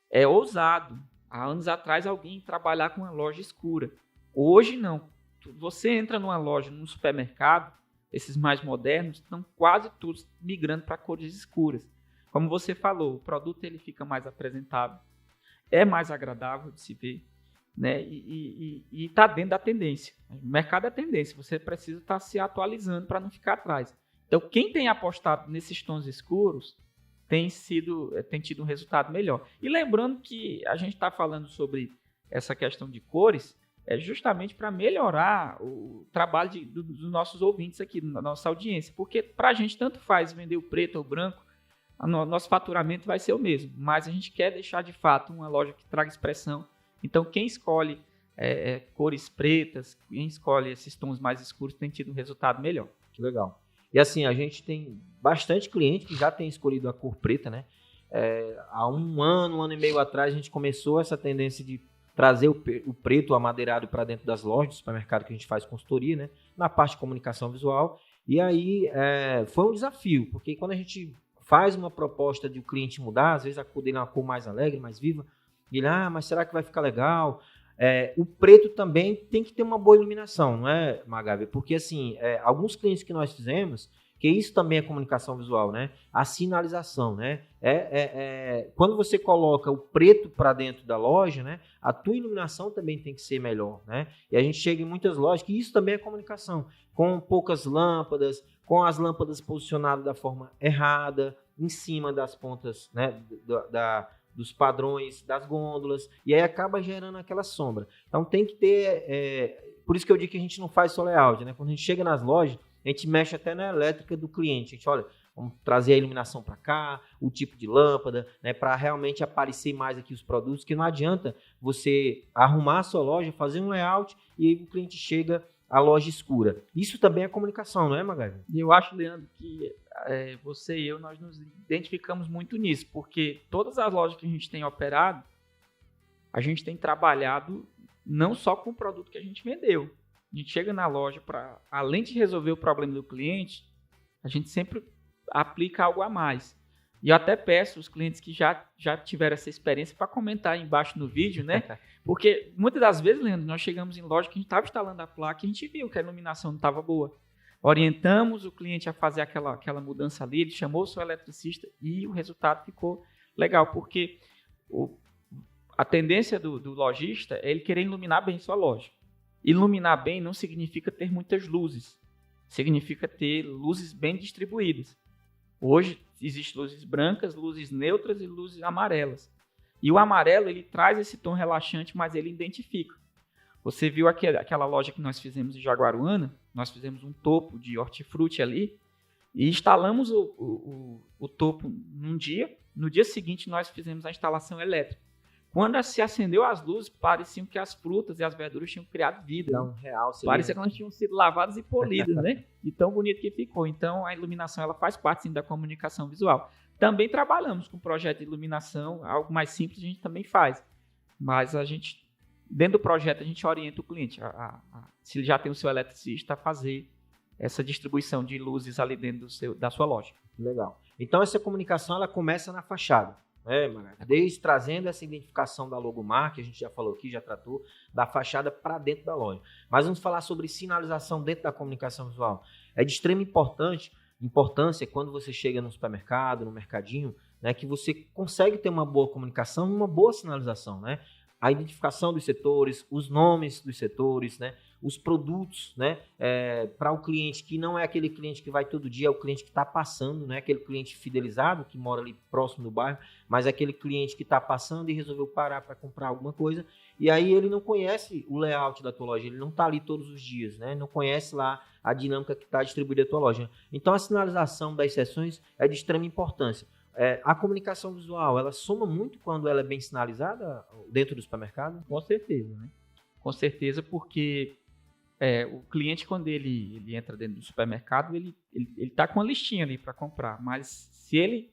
É ousado. Há anos atrás, alguém trabalhar com uma loja escura. Hoje, não. Você entra numa loja, num supermercado, esses mais modernos, estão quase todos migrando para cores escuras. Como você falou, o produto ele fica mais apresentável, é mais agradável de se ver, né? E está dentro da tendência. O mercado é tendência, você precisa estar se atualizando para não ficar atrás. Então, quem tem apostado nesses tons escuros tem tido um resultado melhor. E lembrando que a gente está falando sobre essa questão de cores, é justamente para melhorar o trabalho dos nossos ouvintes aqui, da nossa audiência. Porque para a gente tanto faz vender o preto ou o branco, nosso faturamento vai ser o mesmo. Mas a gente quer deixar de fato uma loja que traga expressão. Então quem escolhe cores pretas, quem escolhe esses tons mais escuros tem tido um resultado melhor. Que legal. E assim, a gente tem bastante cliente que já tem escolhido a cor preta, né? Há um ano e meio atrás, a gente começou essa tendência de trazer o preto amadeirado para dentro das lojas do supermercado que a gente faz consultoria, né? Na parte de comunicação visual. E aí foi um desafio, porque quando a gente faz uma proposta de o cliente mudar, às vezes a cor dele é uma cor mais alegre, mais viva, e ele, mas será que vai ficar legal? O preto também tem que ter uma boa iluminação, não é, Magabe? Porque assim, alguns clientes que nós fizemos, que isso também é comunicação visual, né? A sinalização, né? Quando você coloca o preto para dentro da loja, né? A tua iluminação também tem que ser melhor, né? E a gente chega em muitas lojas que isso também é comunicação, com poucas lâmpadas, com as lâmpadas posicionadas da forma errada, em cima das pontas, né? Dos padrões das gôndolas, e aí acaba gerando aquela sombra. Então tem que ter, por isso que eu digo que a gente não faz só layout, né? Quando a gente chega nas lojas, a gente mexe até na elétrica do cliente. A gente olha, vamos trazer a iluminação para cá, o tipo de lâmpada, né, para realmente aparecer mais aqui os produtos, que não adianta você arrumar a sua loja, fazer um layout e aí o cliente chega à loja escura. Isso também é comunicação, não é, Magali? E eu acho, Leandro, que você e eu, nós nos identificamos muito nisso, porque todas as lojas que a gente tem operado, a gente tem trabalhado não só com o produto que a gente vendeu. A gente chega na loja para, além de resolver o problema do cliente, a gente sempre aplica algo a mais. E eu até peço os clientes que já tiveram essa experiência para comentar aí embaixo no vídeo, né? Porque muitas das vezes, Leandro, nós chegamos em loja que a gente estava instalando a placa e a gente viu que a iluminação não estava boa. Orientamos o cliente a fazer aquela mudança ali, ele chamou o seu eletricista e o resultado ficou legal, porque a tendência do lojista é ele querer iluminar bem sua loja. Iluminar bem não significa ter muitas luzes, significa ter luzes bem distribuídas. Hoje existem luzes brancas, luzes neutras e luzes amarelas. E o amarelo, ele traz esse tom relaxante, mas ele identifica. Você viu aquela loja que nós fizemos em Jaguaruana? Nós fizemos um topo de hortifruti ali e instalamos o topo num dia. No dia seguinte, nós fizemos a instalação elétrica. Quando se acendeu as luzes, pareciam que as frutas e as verduras tinham criado vida. Dá um real. Parecia que elas tinham sido lavadas e polidas, né? E tão bonito que ficou. Então, a iluminação ela faz parte, sim, da comunicação visual. Também trabalhamos com projeto de iluminação, algo mais simples a gente também faz. Mas a gente, dentro do projeto, a gente orienta o cliente, se ele já tem o seu eletricista, a fazer essa distribuição de luzes ali dentro da sua loja. Legal. Então, essa comunicação ela começa na fachada. Desde trazendo essa identificação da logomarca, que a gente já falou aqui, já tratou, da fachada para dentro da loja. Mas vamos falar sobre sinalização dentro da comunicação visual. É de extrema importância quando você chega no supermercado, no mercadinho, né, que você consegue ter uma boa comunicação e uma boa sinalização, né? A identificação dos setores, os nomes dos setores, né? Os produtos, né? Para o cliente que não é aquele cliente que vai todo dia, é o cliente que está passando, né? Aquele cliente fidelizado que mora ali próximo do bairro, mas é aquele cliente que está passando e resolveu parar para comprar alguma coisa. E aí ele não conhece o layout da tua loja, ele não está ali todos os dias, né? Não conhece lá a dinâmica que está distribuída a tua loja. Então a sinalização das seções é de extrema importância. A comunicação visual, ela soma muito quando ela é bem sinalizada dentro do supermercado? Com certeza, né? Com certeza, porque o cliente, quando ele entra dentro do supermercado, ele está com a listinha ali para comprar, mas se ele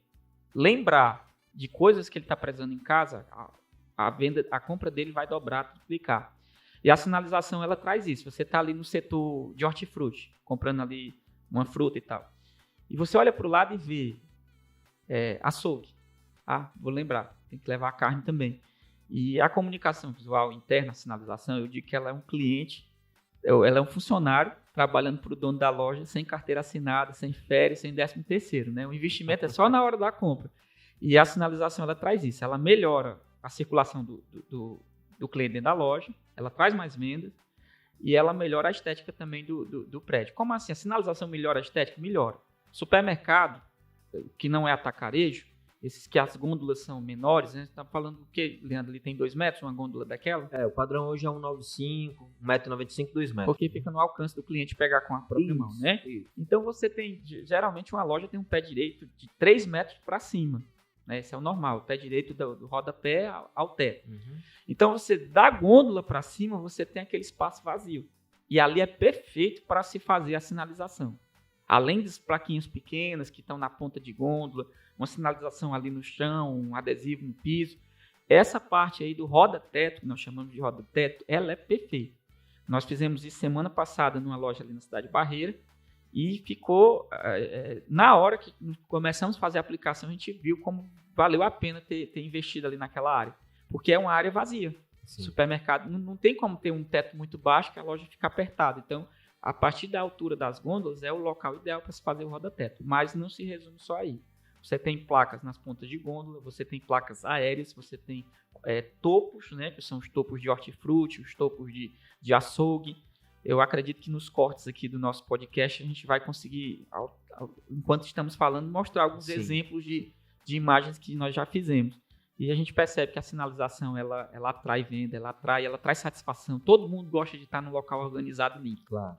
lembrar de coisas que ele está precisando em casa, a compra dele vai dobrar, triplicar. E a sinalização, ela traz isso. Você está ali no setor de hortifruti, comprando ali uma fruta e tal, e você olha para o lado e vê açougue. Vou lembrar, tem que levar a carne também. E a comunicação visual interna, a sinalização, eu digo que ela é um cliente, ela é um funcionário trabalhando para o dono da loja sem carteira assinada, sem férias, sem 13º, né? O investimento é só na hora da compra. E a sinalização, ela traz isso, ela melhora a circulação do cliente dentro da loja, ela traz mais vendas e ela melhora a estética também do prédio. Como assim? A sinalização melhora a estética? Melhora. Supermercado, que não é atacarejo, esses que as gôndolas são menores, né? Você está falando do que, Leandro? Ali tem 2 metros, uma gôndola daquela? O padrão hoje é 1,95, 1,95 m, 2 metros. Porque fica no alcance do cliente pegar com a própria mão, né? Isso. Então você tem, geralmente uma loja tem um pé direito de 3 metros para cima, né? Esse é o normal, o pé direito do rodapé ao teto. Uhum. Então você da gôndola para cima, você tem aquele espaço vazio. E ali é perfeito para se fazer a sinalização. Além das plaquinhas pequenas que estão na ponta de gôndola, uma sinalização ali no chão, um adesivo no piso. Essa parte aí do roda-teto, que nós chamamos de roda-teto, ela é perfeita. Nós fizemos isso semana passada numa loja ali na cidade de Barreira e ficou, na hora que começamos a fazer a aplicação, a gente viu como valeu a pena ter investido ali naquela área, porque é uma área vazia. Sim. Supermercado não tem como ter um teto muito baixo que a loja fica apertada. Então, a partir da altura das gôndolas é o local ideal para se fazer o roda-teto, mas não se resume só aí. Você tem placas nas pontas de gôndola, você tem placas aéreas, você tem topos, né, que são os topos de hortifruti, os topos de açougue. Eu acredito que nos cortes aqui do nosso podcast a gente vai conseguir, enquanto estamos falando, mostrar alguns Sim. exemplos de imagens que nós já fizemos. E a gente percebe que a sinalização ela atrai venda, ela traz satisfação. Todo mundo gosta de estar num local organizado e limpo. Claro.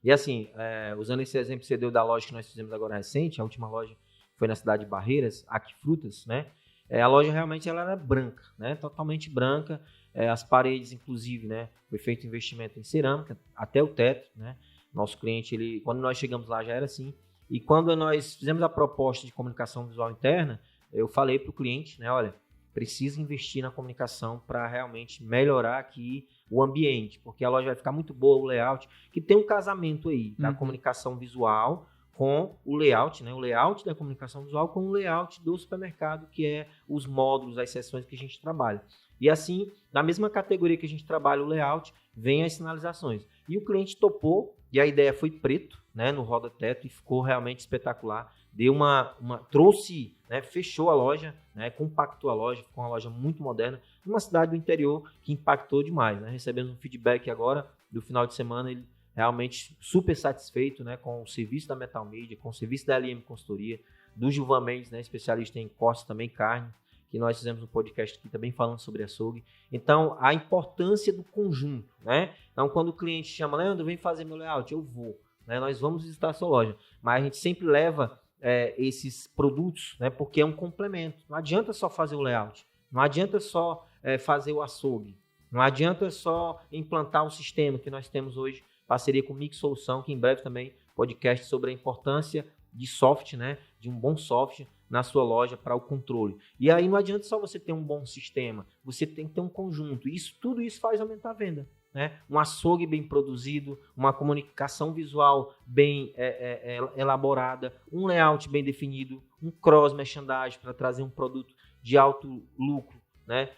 E assim, usando esse exemplo que você deu da loja que nós fizemos agora recente, a última loja foi na cidade de Barreiras, Aqui Frutas, né? A loja realmente ela era branca, né? Totalmente branca. As paredes, inclusive, né? Foi feito investimento em cerâmica, até o teto, né? Nosso cliente, quando nós chegamos lá já era assim. E quando nós fizemos a proposta de comunicação visual interna, eu falei para o cliente, né? Olha, precisa investir na comunicação para realmente melhorar aqui o ambiente, porque a loja vai ficar muito boa, o layout, que tem um casamento aí da comunicação visual com o layout, né? O layout da comunicação visual com o layout do supermercado, que é os módulos, as seções que a gente trabalha. E assim, na mesma categoria que a gente trabalha o layout, vem as sinalizações. E o cliente topou, e a ideia foi preto, né, no roda-teto, e ficou realmente espetacular. Deu trouxe, né, fechou a loja, né, compactou a loja, ficou uma loja muito moderna, numa cidade do interior que impactou demais, né? Recebemos um feedback agora do final de semana, ele realmente super satisfeito, né, com o serviço da Metal Media, com o serviço da LM Consultoria, do Gilvan Mendes, né, especialista em cortes também carne, que nós fizemos um podcast aqui também falando sobre açougue. Então, a importância do conjunto, né? Então, quando o cliente chama, Leandro, vem fazer meu layout, eu vou, né? Nós vamos visitar a sua loja, mas a gente sempre leva esses produtos, né? Porque é um complemento. Não adianta só fazer o layout, não adianta só fazer o açougue, não adianta só implantar um sistema que nós temos hoje, parceria com Mix Solução, que em breve também podcast sobre a importância de software, né? De um bom software na sua loja para o controle. E aí não adianta só você ter um bom sistema, você tem que ter um conjunto. Tudo isso faz aumentar a venda, né? Um açougue bem produzido, uma comunicação visual bem elaborada, um layout bem definido, um cross merchandising para trazer um produto de alto lucro, né?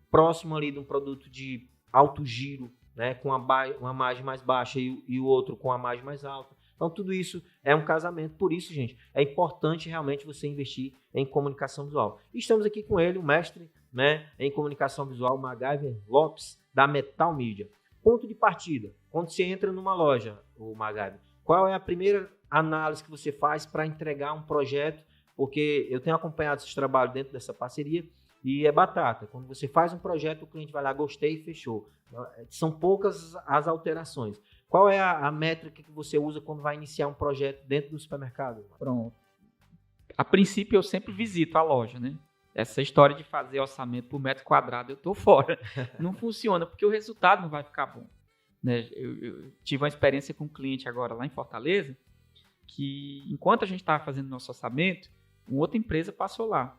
Próximo ali de um produto de alto giro, né? Com uma margem mais baixa e o outro com a margem mais alta. Então, tudo isso é um casamento. Por isso, gente, é importante realmente você investir em comunicação visual. E estamos aqui com ele, o mestre, né, em comunicação visual, MacGyver Lopes, da Metal Media. Ponto de partida. Quando você entra numa loja, o MacGyver, qual é a primeira análise que você faz para entregar um projeto? Porque eu tenho acompanhado esse trabalho dentro dessa parceria e é batata. Quando você faz um projeto, o cliente vai lá, gostei e fechou. São poucas as alterações. Qual é a métrica que você usa quando vai iniciar um projeto dentro do supermercado? Pronto. A princípio, eu sempre visito a loja, né? Essa história de fazer orçamento por metro quadrado, eu tô fora. Não funciona, porque o resultado não vai ficar bom. Né? Eu tive uma experiência com um cliente agora lá em Fortaleza, que enquanto a gente estava fazendo nosso orçamento, uma outra empresa passou lá.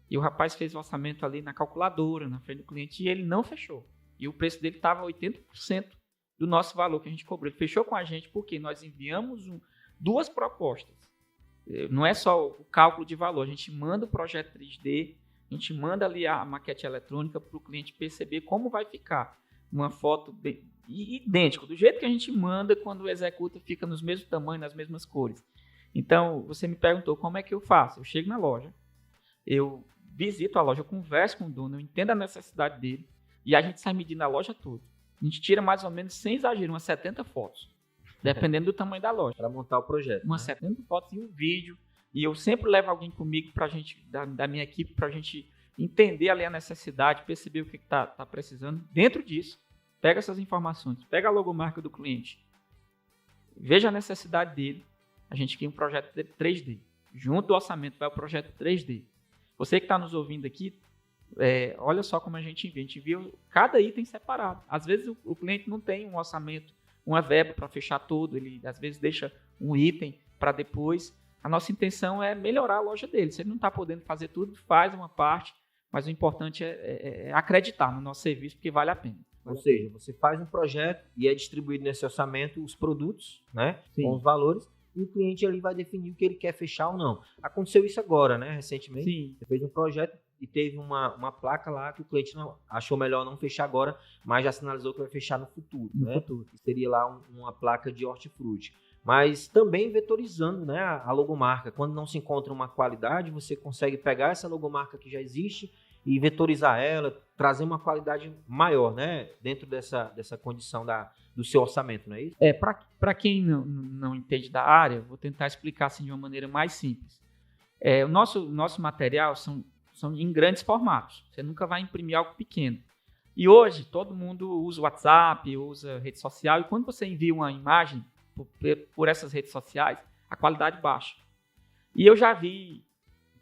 E o rapaz fez o orçamento ali na calculadora, na frente do cliente, e ele não fechou. E o preço dele estava 80% do nosso valor que a gente cobrou. Ele fechou com a gente porque nós enviamos duas propostas. Não é só o cálculo de valor, a gente manda o projeto 3D, a gente manda ali a maquete eletrônica para o cliente perceber como vai ficar. Uma foto bem idêntica, do jeito que a gente manda, quando executa, fica nos mesmos tamanhos, nas mesmas cores. Então, você me perguntou como é que eu faço. Eu chego na loja, eu visito a loja, eu converso com o dono, eu entendo a necessidade dele e a gente sai medindo a loja toda. A gente tira mais ou menos, sem exagero, umas 70 fotos, dependendo do tamanho da loja. Para montar o projeto. Umas 70 fotos e um vídeo. E eu sempre levo alguém comigo pra gente, da minha equipe, para a gente entender ali a necessidade, perceber o que está precisando. Dentro disso, pega essas informações, pega a logomarca do cliente, veja a necessidade dele. A gente cria um projeto 3D. Junto do orçamento vai o projeto 3D. Você que está nos ouvindo aqui, olha só como a gente envia cada item separado. Às vezes o cliente não tem um orçamento, uma verba para fechar tudo, ele às vezes deixa um item para depois. A nossa intenção é melhorar a loja dele. Se ele não está podendo fazer tudo, faz uma parte, mas o importante é acreditar no nosso serviço, porque vale a pena. Ou seja, você faz um projeto e é distribuído nesse orçamento os produtos, né, com os valores, e o cliente ali vai definir o que ele quer fechar ou não. Aconteceu isso agora, né, recentemente. Sim. Você fez um projeto e teve uma placa lá que o cliente achou melhor não fechar agora, mas já sinalizou que vai fechar no futuro. Futuro. Seria lá uma placa de hortifruti. Mas também vetorizando, né, a logomarca. Quando não se encontra uma qualidade, você consegue pegar essa logomarca que já existe e vetorizar ela, trazer uma qualidade maior, né, dentro dessa condição do seu orçamento, não é isso? Para quem não entende da área, vou tentar explicar assim de uma maneira mais simples. O nosso material são em grandes formatos. Você nunca vai imprimir algo pequeno. E hoje, todo mundo usa o WhatsApp, usa rede social, e quando você envia uma imagem por essas redes sociais, a qualidade baixa. E eu já vi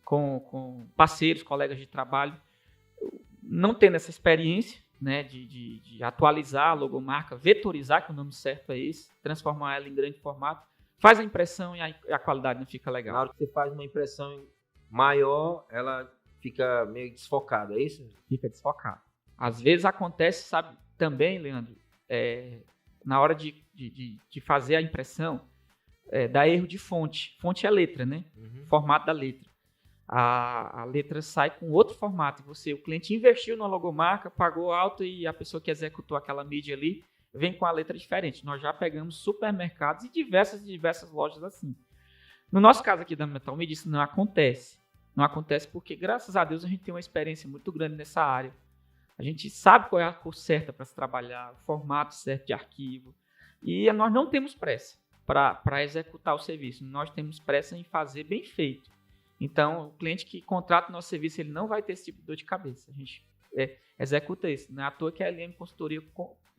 com parceiros, colegas de trabalho, não tendo essa experiência, né, de atualizar a logomarca, vetorizar, que o nome certo é esse, transformar ela em grande formato, faz a impressão e a qualidade não fica legal. Na hora que você faz uma impressão maior, ela fica meio desfocada, é isso? Fica desfocada. Às vezes acontece, sabe, também, Leandro, na hora de fazer a impressão, dá erro de fonte. Fonte é letra, né? Uhum. Formato da letra. A letra sai com outro formato. O cliente investiu na logomarca, pagou alto e a pessoa que executou aquela mídia ali vem com a letra diferente. Nós já pegamos supermercados e diversas lojas assim. No nosso caso aqui da Metal Media, isso não acontece. Não acontece porque, graças a Deus, a gente tem uma experiência muito grande nessa área. A gente sabe qual é a cor certa para se trabalhar, o formato certo de arquivo. E nós não temos pressa para executar o serviço. Nós temos pressa em fazer bem feito. Então, o cliente que contrata o nosso serviço, ele não vai ter esse tipo de dor de cabeça. A gente executa isso. Não é à toa que a LM Consultoria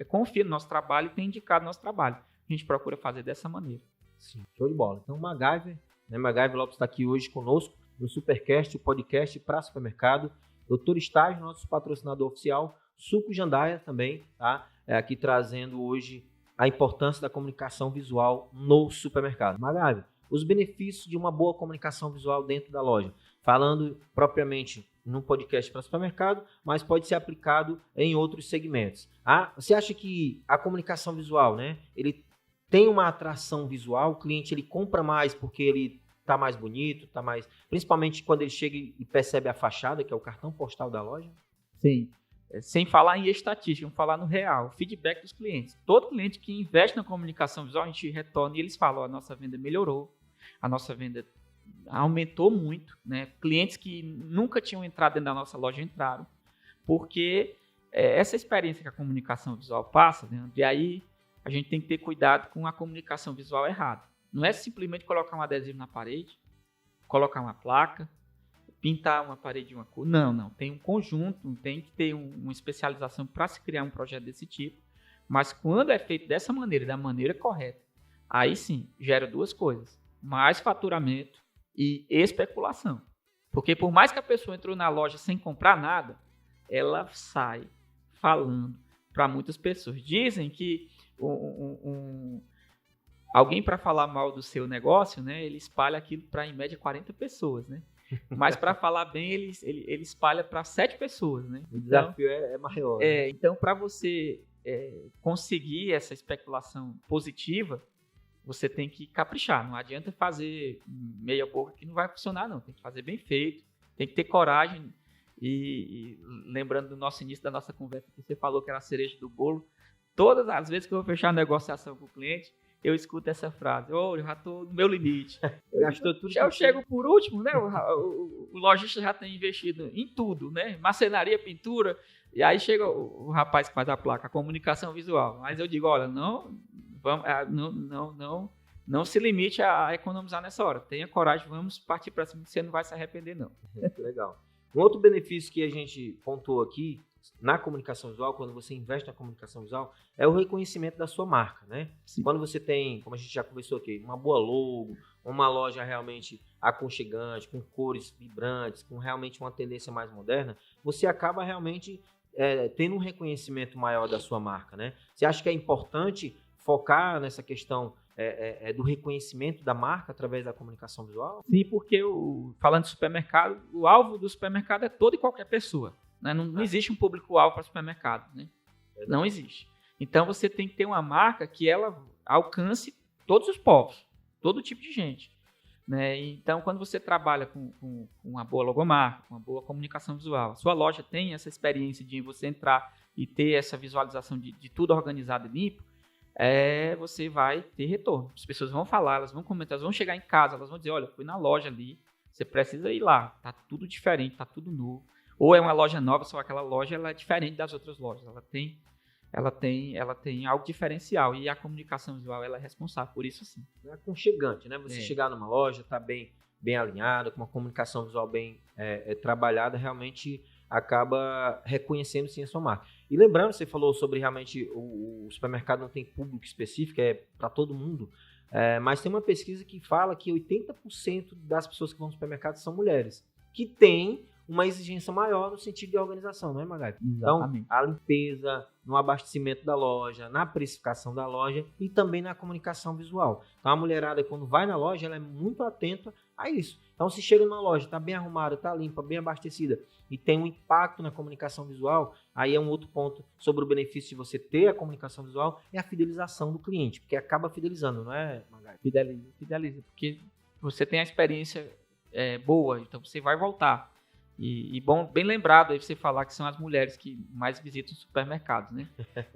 confia no nosso trabalho e tem indicado nosso trabalho. A gente procura fazer dessa maneira. Sim, show de bola. Então, MacGyver, né? MacGyver Lopes está aqui hoje conosco no Supercast, o podcast para supermercado. Doutor Estágio, nosso patrocinador oficial. Suco Jandaia também, tá? Aqui trazendo hoje a importância da comunicação visual no supermercado. MacGyver, os benefícios de uma boa comunicação visual dentro da loja. Falando propriamente num podcast para supermercado, mas pode ser aplicado em outros segmentos. Você acha que a comunicação visual, né, ele tem uma atração visual? O cliente ele compra mais porque ele está mais bonito, tá mais, principalmente quando ele chega e percebe a fachada, que é o cartão postal da loja? Sim. Sem falar em estatística, vamos falar no real, feedback dos clientes. Todo cliente que investe na comunicação visual, a gente retorna e eles falam, a nossa venda melhorou, a nossa venda aumentou muito, né? Clientes que nunca tinham entrado dentro da nossa loja entraram, porque essa experiência que a comunicação visual passa, né? E aí a gente tem que ter cuidado com a comunicação visual errada. Não é simplesmente colocar um adesivo na parede, colocar uma placa, pintar uma parede de uma cor. Não. Tem um conjunto, tem que ter uma especialização para se criar um projeto desse tipo. Mas quando é feito dessa maneira, da maneira correta, aí sim, gera duas coisas. Mais faturamento e especulação. Porque por mais que a pessoa entrou na loja sem comprar nada, ela sai falando para muitas pessoas. Dizem que alguém para falar mal do seu negócio, né, ele espalha aquilo para, em média, 40 pessoas, né? Mas para falar bem, ele espalha para 7 pessoas, né? O desafio é maior. Então, para você conseguir essa especulação positiva, você tem que caprichar. Não adianta fazer meia boca que não vai funcionar, não. Tem que fazer bem feito, tem que ter coragem. E lembrando do nosso início da nossa conversa, que você falou que era a cereja do bolo, todas as vezes que eu vou fechar a negociação com o cliente, eu escuto essa frase: eu já estou no meu limite. Gastou tudo. Eu chego por último, né? O lojista já tem investido em tudo, né? Marcenaria, pintura. E aí chega o rapaz que faz a placa, a comunicação visual. Mas eu digo: olha, não se limite a economizar nessa hora. Tenha coragem, vamos partir para cima, que você não vai se arrepender, não. Legal. Um outro benefício que a gente pontuou aqui na comunicação visual, quando você investe na comunicação visual, é o reconhecimento da sua marca, né? Sim. Quando você tem, como a gente já conversou aqui, uma boa logo, uma loja realmente aconchegante, com cores vibrantes, com realmente uma tendência mais moderna, você acaba realmente tendo um reconhecimento maior da sua marca, né? Você acha que é importante focar nessa questão do reconhecimento da marca através da comunicação visual? Sim, porque falando de supermercado, o alvo do supermercado é toda e qualquer pessoa. Né? Não existe um público-alvo para supermercado. Né? Não existe. Então, você tem que ter uma marca que ela alcance todos os povos, todo tipo de gente. Né? Então, quando você trabalha com uma boa logomarca, com uma boa comunicação visual, a sua loja tem essa experiência de você entrar e ter essa visualização de tudo organizado e limpo, você vai ter retorno. As pessoas vão falar, elas vão comentar, elas vão chegar em casa, elas vão dizer: olha, fui na loja ali, você precisa ir lá, tá tudo diferente, tá tudo novo. Ou é uma loja nova, só aquela loja ela é diferente das outras lojas. Ela tem algo diferencial e a comunicação visual ela é responsável por isso, sim. É aconchegante, né? Você chegar numa loja, tá bem alinhado, com uma comunicação visual bem trabalhada, realmente acaba reconhecendo sim a sua marca. E lembrando, você falou sobre realmente o supermercado não tem público específico, é para todo mundo, mas tem uma pesquisa que fala que 80% das pessoas que vão no supermercado são mulheres, que têm uma exigência maior no sentido de organização, não é, Magali? Então, a limpeza, no abastecimento da loja, na precificação da loja e também na comunicação visual. Então, a mulherada, quando vai na loja, ela é muito atenta a isso. Então, se chega numa loja, está bem arrumada, está limpa, bem abastecida e tem um impacto na comunicação visual, aí é um outro ponto sobre o benefício de você ter a comunicação visual, é a fidelização do cliente, porque acaba fidelizando, não é, Magali? Fideliza, porque você tem a experiência boa, então você vai voltar. E bom, bem lembrado aí você falar que são as mulheres que mais visitam os supermercados, né?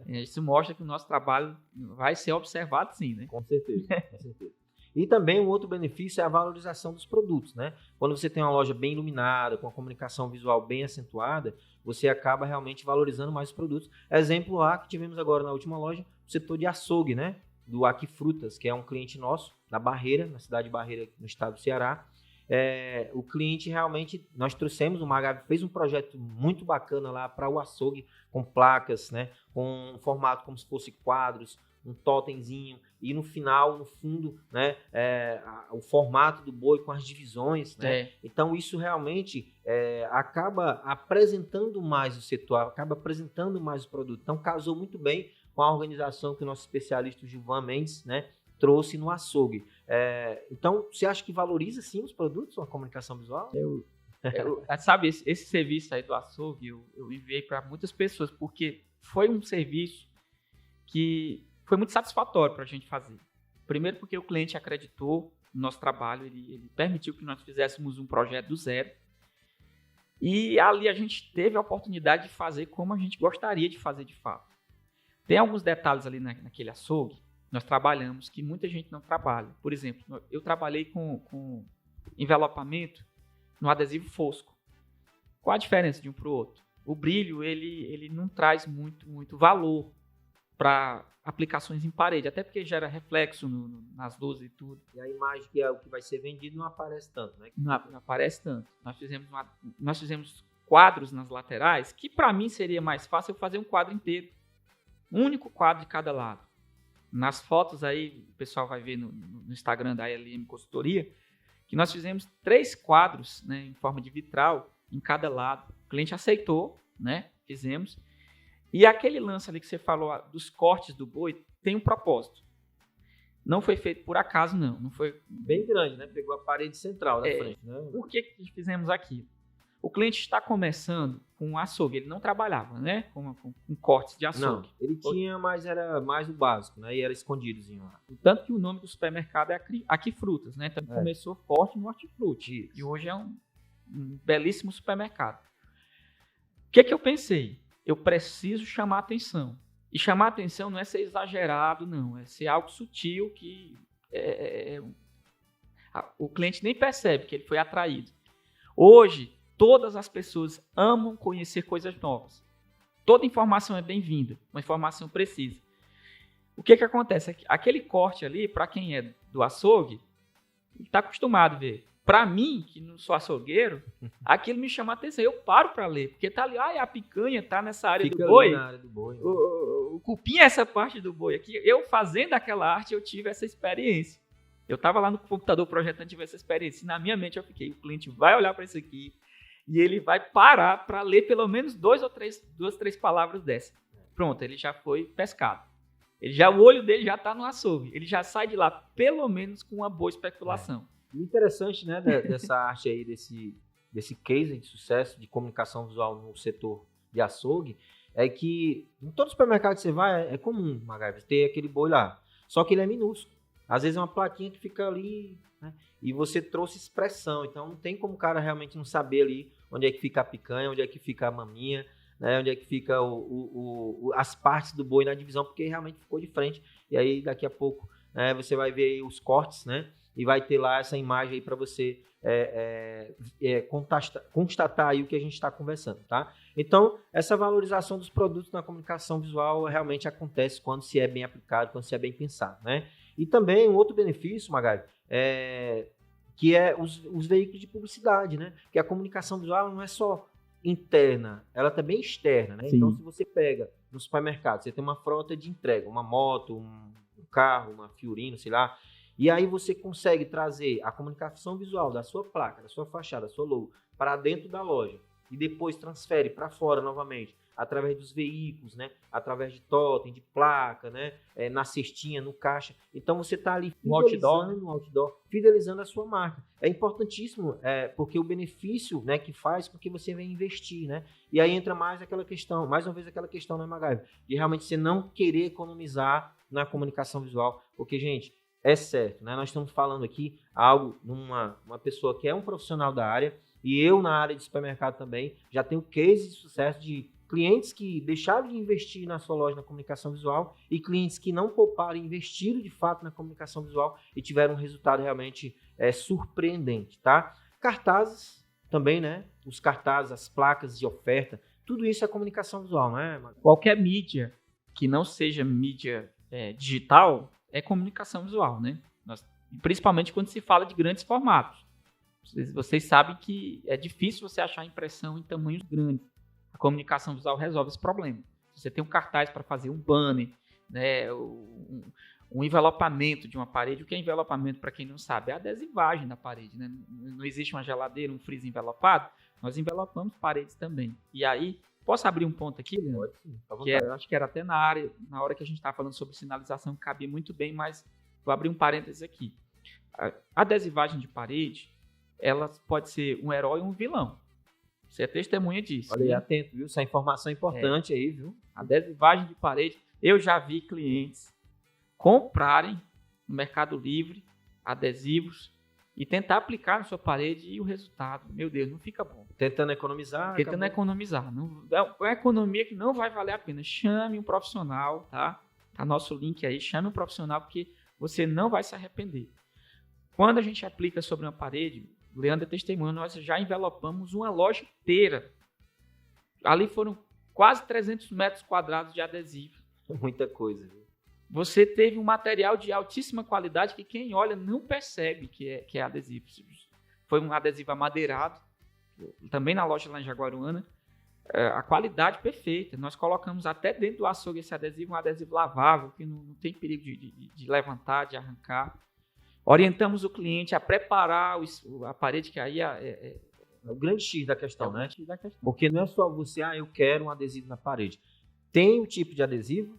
Isso mostra que o nosso trabalho vai ser observado, sim, né? Com certeza, com certeza. E também um outro benefício é a valorização dos produtos, né? Quando você tem uma loja bem iluminada, com a comunicação visual bem acentuada, você acaba realmente valorizando mais os produtos. Exemplo lá que tivemos agora na última loja, o setor de açougue, né? Do Aqui Frutas, que é um cliente nosso, na Barreira, na cidade de Barreira, no estado do Ceará. o cliente realmente, nós trouxemos, o Magabe fez um projeto muito bacana lá para o açougue, com placas, né, com um formato como se fosse quadros, um totemzinho, e no final, no fundo, né, o formato do boi com as divisões, né? Então isso realmente acaba apresentando mais o setor, acaba apresentando mais o produto. Então casou muito bem com a organização que o nosso especialista Gilvan Mendes, né, trouxe no açougue. Então, você acha que valoriza sim os produtos, a comunicação visual? Sabe, esse serviço aí do açougue, eu enviei para muitas pessoas, porque foi um serviço que foi muito satisfatório para a gente fazer. Primeiro porque o cliente acreditou no nosso trabalho, ele permitiu que nós fizéssemos um projeto do zero. E ali a gente teve a oportunidade de fazer como a gente gostaria de fazer de fato. Tem alguns detalhes ali naquele açougue, nós trabalhamos, que muita gente não trabalha. Por exemplo, eu trabalhei com envelopamento no adesivo fosco. Qual a diferença de um para o outro? O brilho, ele não traz muito valor para aplicações em parede, até porque gera reflexo nas luzes e tudo. E a imagem que é o que vai ser vendido não aparece tanto, né? Não aparece tanto. Nós fizemos quadros nas laterais, que para mim seria mais fácil eu fazer um quadro inteiro. Um único quadro de cada lado. Nas fotos aí, o pessoal vai ver no Instagram da LM Consultoria, que nós fizemos 3 quadros, né, em forma de vitral em cada lado. O cliente aceitou, né? Fizemos. E aquele lance ali que você falou dos cortes do boi tem um propósito. Não foi feito por acaso, não. Não foi bem grande, né? Pegou a parede central da frente, né? Por que fizemos aquilo? O cliente está começando com açougue. Ele não trabalhava, né? Com cortes de açougue. Não, ele tinha, mas era mais o básico, né? E era escondidozinho lá. Tanto que o nome do supermercado é Aqui Frutas, né? Então começou forte no hortifruti. E hoje é um belíssimo supermercado. O que eu pensei? Eu preciso chamar atenção. E chamar atenção não é ser exagerado, não. É ser algo sutil que o cliente nem percebe que ele foi atraído. Hoje, todas as pessoas amam conhecer coisas novas. Toda informação é bem-vinda, uma informação precisa. O que acontece? Aquele corte ali, para quem é do açougue, está acostumado a ver. Para mim, que não sou açougueiro, aquilo me chama a atenção. Eu paro para ler, porque tá ali, a picanha tá nessa área do boi. Na área do boi, né? O cupim é essa parte do boi aqui. Eu fazendo aquela arte, eu tive essa experiência. Eu estava lá no computador projetando, tive essa experiência. E na minha mente eu fiquei, o cliente vai olhar para isso aqui e ele vai parar para ler pelo menos 2 ou 3 palavras dessa. Pronto, ele já foi pescado. O olho dele já está no açougue. Ele já sai de lá pelo menos com uma boa especulação. O interessante, né, dessa arte aí, desse case de sucesso de comunicação visual no setor de açougue, é que em todo supermercado que você vai, é comum, Magabe, ter aquele boi lá. Só que ele é minúsculo. Às vezes é uma plaquinha que fica ali, né, e você trouxe expressão. Então não tem como o cara realmente não saber ali onde é que fica a picanha, onde é que fica a maminha, né, onde é que fica as partes do boi na divisão, porque realmente ficou de frente. E aí daqui a pouco você vai ver aí os cortes, né? E vai ter lá essa imagem aí para você constatar aí o que a gente está conversando, tá? Então, essa valorização dos produtos na comunicação visual realmente acontece quando se é bem aplicado, quando se é bem pensado, né? E também um outro benefício, Magabe, que é os veículos de publicidade, né? Que a comunicação visual não é só interna, ela também é externa, né? Então, se você pega no supermercado, você tem uma frota de entrega, uma moto, um carro, uma Fiorino, sei lá. E aí você consegue trazer a comunicação visual da sua placa, da sua fachada, da sua logo, para dentro da loja. E depois transfere para fora novamente, através dos veículos, né? Através de totem, de placa, né? Na cestinha, no caixa. Então você está ali no outdoor, fidelizando a sua marca. É importantíssimo, porque o benefício, né, que faz com que você venha investir, né? E aí entra mais uma vez aquela questão, né, Magabe? De realmente você não querer economizar na comunicação visual. Porque, gente, é certo, né? Nós estamos falando aqui algo numa pessoa que é um profissional da área, e eu na área de supermercado também já tenho case de sucesso de clientes que deixaram de investir na sua loja na comunicação visual e clientes que não pouparam e investiram de fato na comunicação visual e tiveram um resultado realmente surpreendente, tá? Cartazes também, né? Os cartazes, as placas de oferta, tudo isso é comunicação visual, né? Qualquer mídia que não seja mídia digital é comunicação visual, né? Principalmente quando se fala de grandes formatos. Vocês sabem que é difícil você achar impressão em tamanhos grandes. A comunicação visual resolve esse problema. Se você tem um cartaz para fazer um banner, né, um envelopamento de uma parede. O que é envelopamento, para quem não sabe? É a adesivagem da parede. Né? Não existe uma geladeira, um freezer envelopado. Nós envelopamos paredes também. E aí, posso abrir um ponto aqui, Leandro? Pode sim, que eu acho que era até na hora que a gente estava falando sobre sinalização, que cabia muito bem, mas vou abrir um parênteses aqui. A adesivagem de parede, ela pode ser um herói ou um vilão. Você é testemunha disso. Olha aí, atento, viu? Essa informação é importante aí, viu? Adesivagem de parede. Eu já vi clientes comprarem no Mercado Livre adesivos e tentar aplicar na sua parede e o resultado, meu Deus, não fica bom. Tentando economizar. Tentando economizar. Não, é uma economia que não vai valer a pena. Chame um profissional, tá? Tá nosso link aí. Chame um profissional porque você não vai se arrepender. Quando a gente aplica sobre uma parede, o Leandro é testemunha, nós já envelopamos uma loja inteira. Ali foram quase 300 metros quadrados de adesivo. Muita coisa, viu? Você teve um material de altíssima qualidade que quem olha não percebe que é adesivo. Foi um adesivo amadeirado, também na loja lá em Jaguaruana, a qualidade perfeita. Nós colocamos até dentro do açougue esse adesivo, um adesivo lavável, que não tem perigo de levantar, de arrancar. Orientamos o cliente a preparar a parede, que aí é o grande X da questão, né? O X da questão. Porque não é só você, eu quero um adesivo na parede. Tem o tipo de adesivo,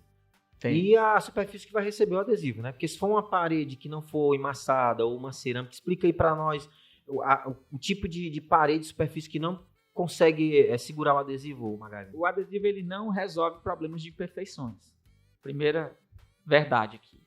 tem. E a superfície que vai receber o adesivo, né? Porque se for uma parede que não for emassada ou uma cerâmica, explica aí para nós o tipo de parede, superfície que não consegue segurar o adesivo, Magali. O adesivo ele não resolve problemas de imperfeições. Primeira verdade aqui.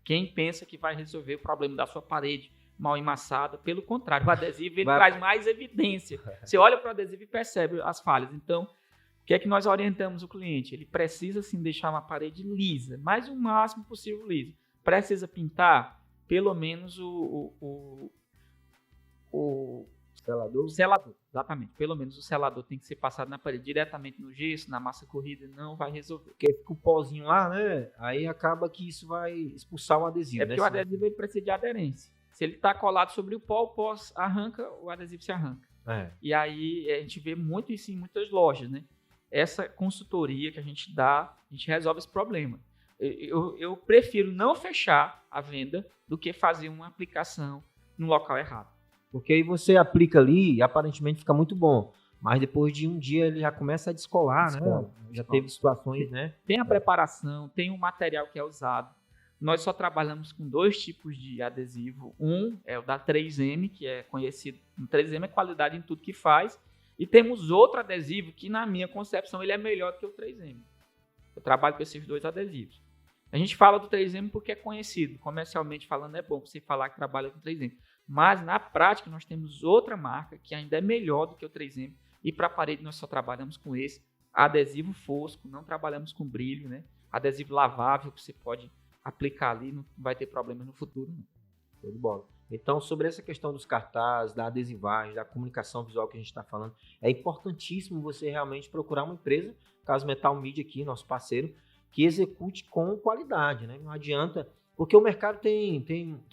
Quem pensa que vai resolver o problema da sua parede mal emassada, pelo contrário, o adesivo ele traz mais evidência. Você olha para o adesivo e percebe as falhas. Então, o que é que nós orientamos o cliente? Ele precisa sim deixar uma parede lisa, mas o máximo possível lisa. Precisa pintar pelo menos o selador? O selador, exatamente. Pelo menos o selador tem que ser passado na parede diretamente no gesso, na massa corrida, não vai resolver. Porque fica o pozinho lá, né? Aí acaba que isso vai expulsar o adesivo. É porque o adesivo ele precisa de aderência. Se ele está colado sobre o pó arranca, o adesivo se arranca. E aí a gente vê muito isso em muitas lojas, né? Essa consultoria que a gente dá, a gente resolve esse problema. Eu prefiro não fechar a venda do que fazer uma aplicação no local errado. Porque aí você aplica ali e aparentemente fica muito bom. Mas depois de um dia ele já começa a descolar, né? Já teve situações, né? Tem a preparação, tem o material que é usado. Nós só trabalhamos com 2 tipos de adesivo. Um é o da 3M, que é conhecido. O 3M é qualidade em tudo que faz. E temos outro adesivo que, na minha concepção, ele é melhor do que o 3M. Eu trabalho com esses 2 adesivos. A gente fala do 3M porque é conhecido. Comercialmente falando, é bom você falar que trabalha com 3M. Mas, na prática, nós temos outra marca que ainda é melhor do que o 3M. E para a parede, nós só trabalhamos com esse. Adesivo fosco, não trabalhamos com brilho, né? Adesivo lavável que você pode aplicar ali, não vai ter problema no futuro. Não. Show de bola. Então, sobre essa questão dos cartazes, da adesivagem, da comunicação visual que a gente está falando, é importantíssimo você realmente procurar uma empresa, caso Metal Media aqui, nosso parceiro, que execute com qualidade, né? Não adianta, porque o mercado tem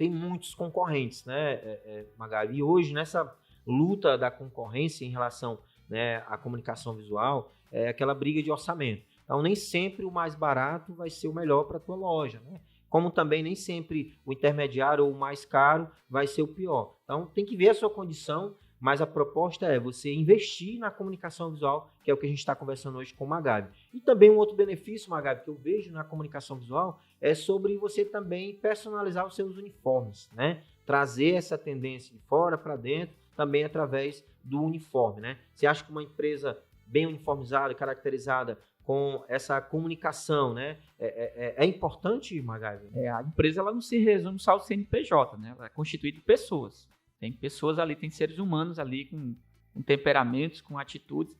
muitos concorrentes, né, Magali? E hoje, nessa luta da concorrência em relação, né, à comunicação visual, é aquela briga de orçamento. Então, nem sempre o mais barato vai ser o melhor para a tua loja, né? Como também nem sempre o intermediário ou o mais caro vai ser o pior. Então, tem que ver a sua condição, mas a proposta é você investir na comunicação visual, que é o que a gente está conversando hoje com o Magabe. E também um outro benefício, Magabe, que eu vejo na comunicação visual, é sobre você também personalizar os seus uniformes, né? Trazer essa tendência de fora para dentro, também através do uniforme, né? Você acha que uma empresa bem uniformizada, caracterizada, com essa comunicação, né? É importante, Magali? A empresa ela não se resume só ao CNPJ, né? Ela é constituída de pessoas. Tem pessoas ali, tem seres humanos ali com temperamentos, com atitudes.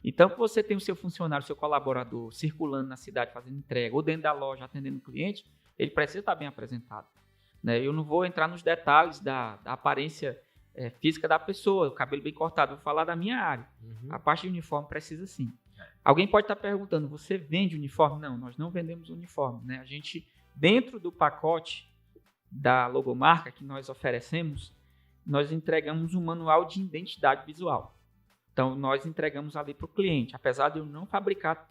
Então, que você tem o seu funcionário, o seu colaborador circulando na cidade, fazendo entrega, ou dentro da loja, atendendo o cliente, ele precisa estar bem apresentado, né? Eu não vou entrar nos detalhes da aparência física da pessoa, o cabelo bem cortado, vou falar da minha área. A parte de uniforme precisa sim. Alguém pode estar perguntando, você vende uniforme? Não, nós não vendemos uniforme, né? A gente, dentro do pacote da logomarca que nós oferecemos, nós entregamos um manual de identidade visual. Então, nós entregamos ali para o cliente. Apesar de eu não fabricar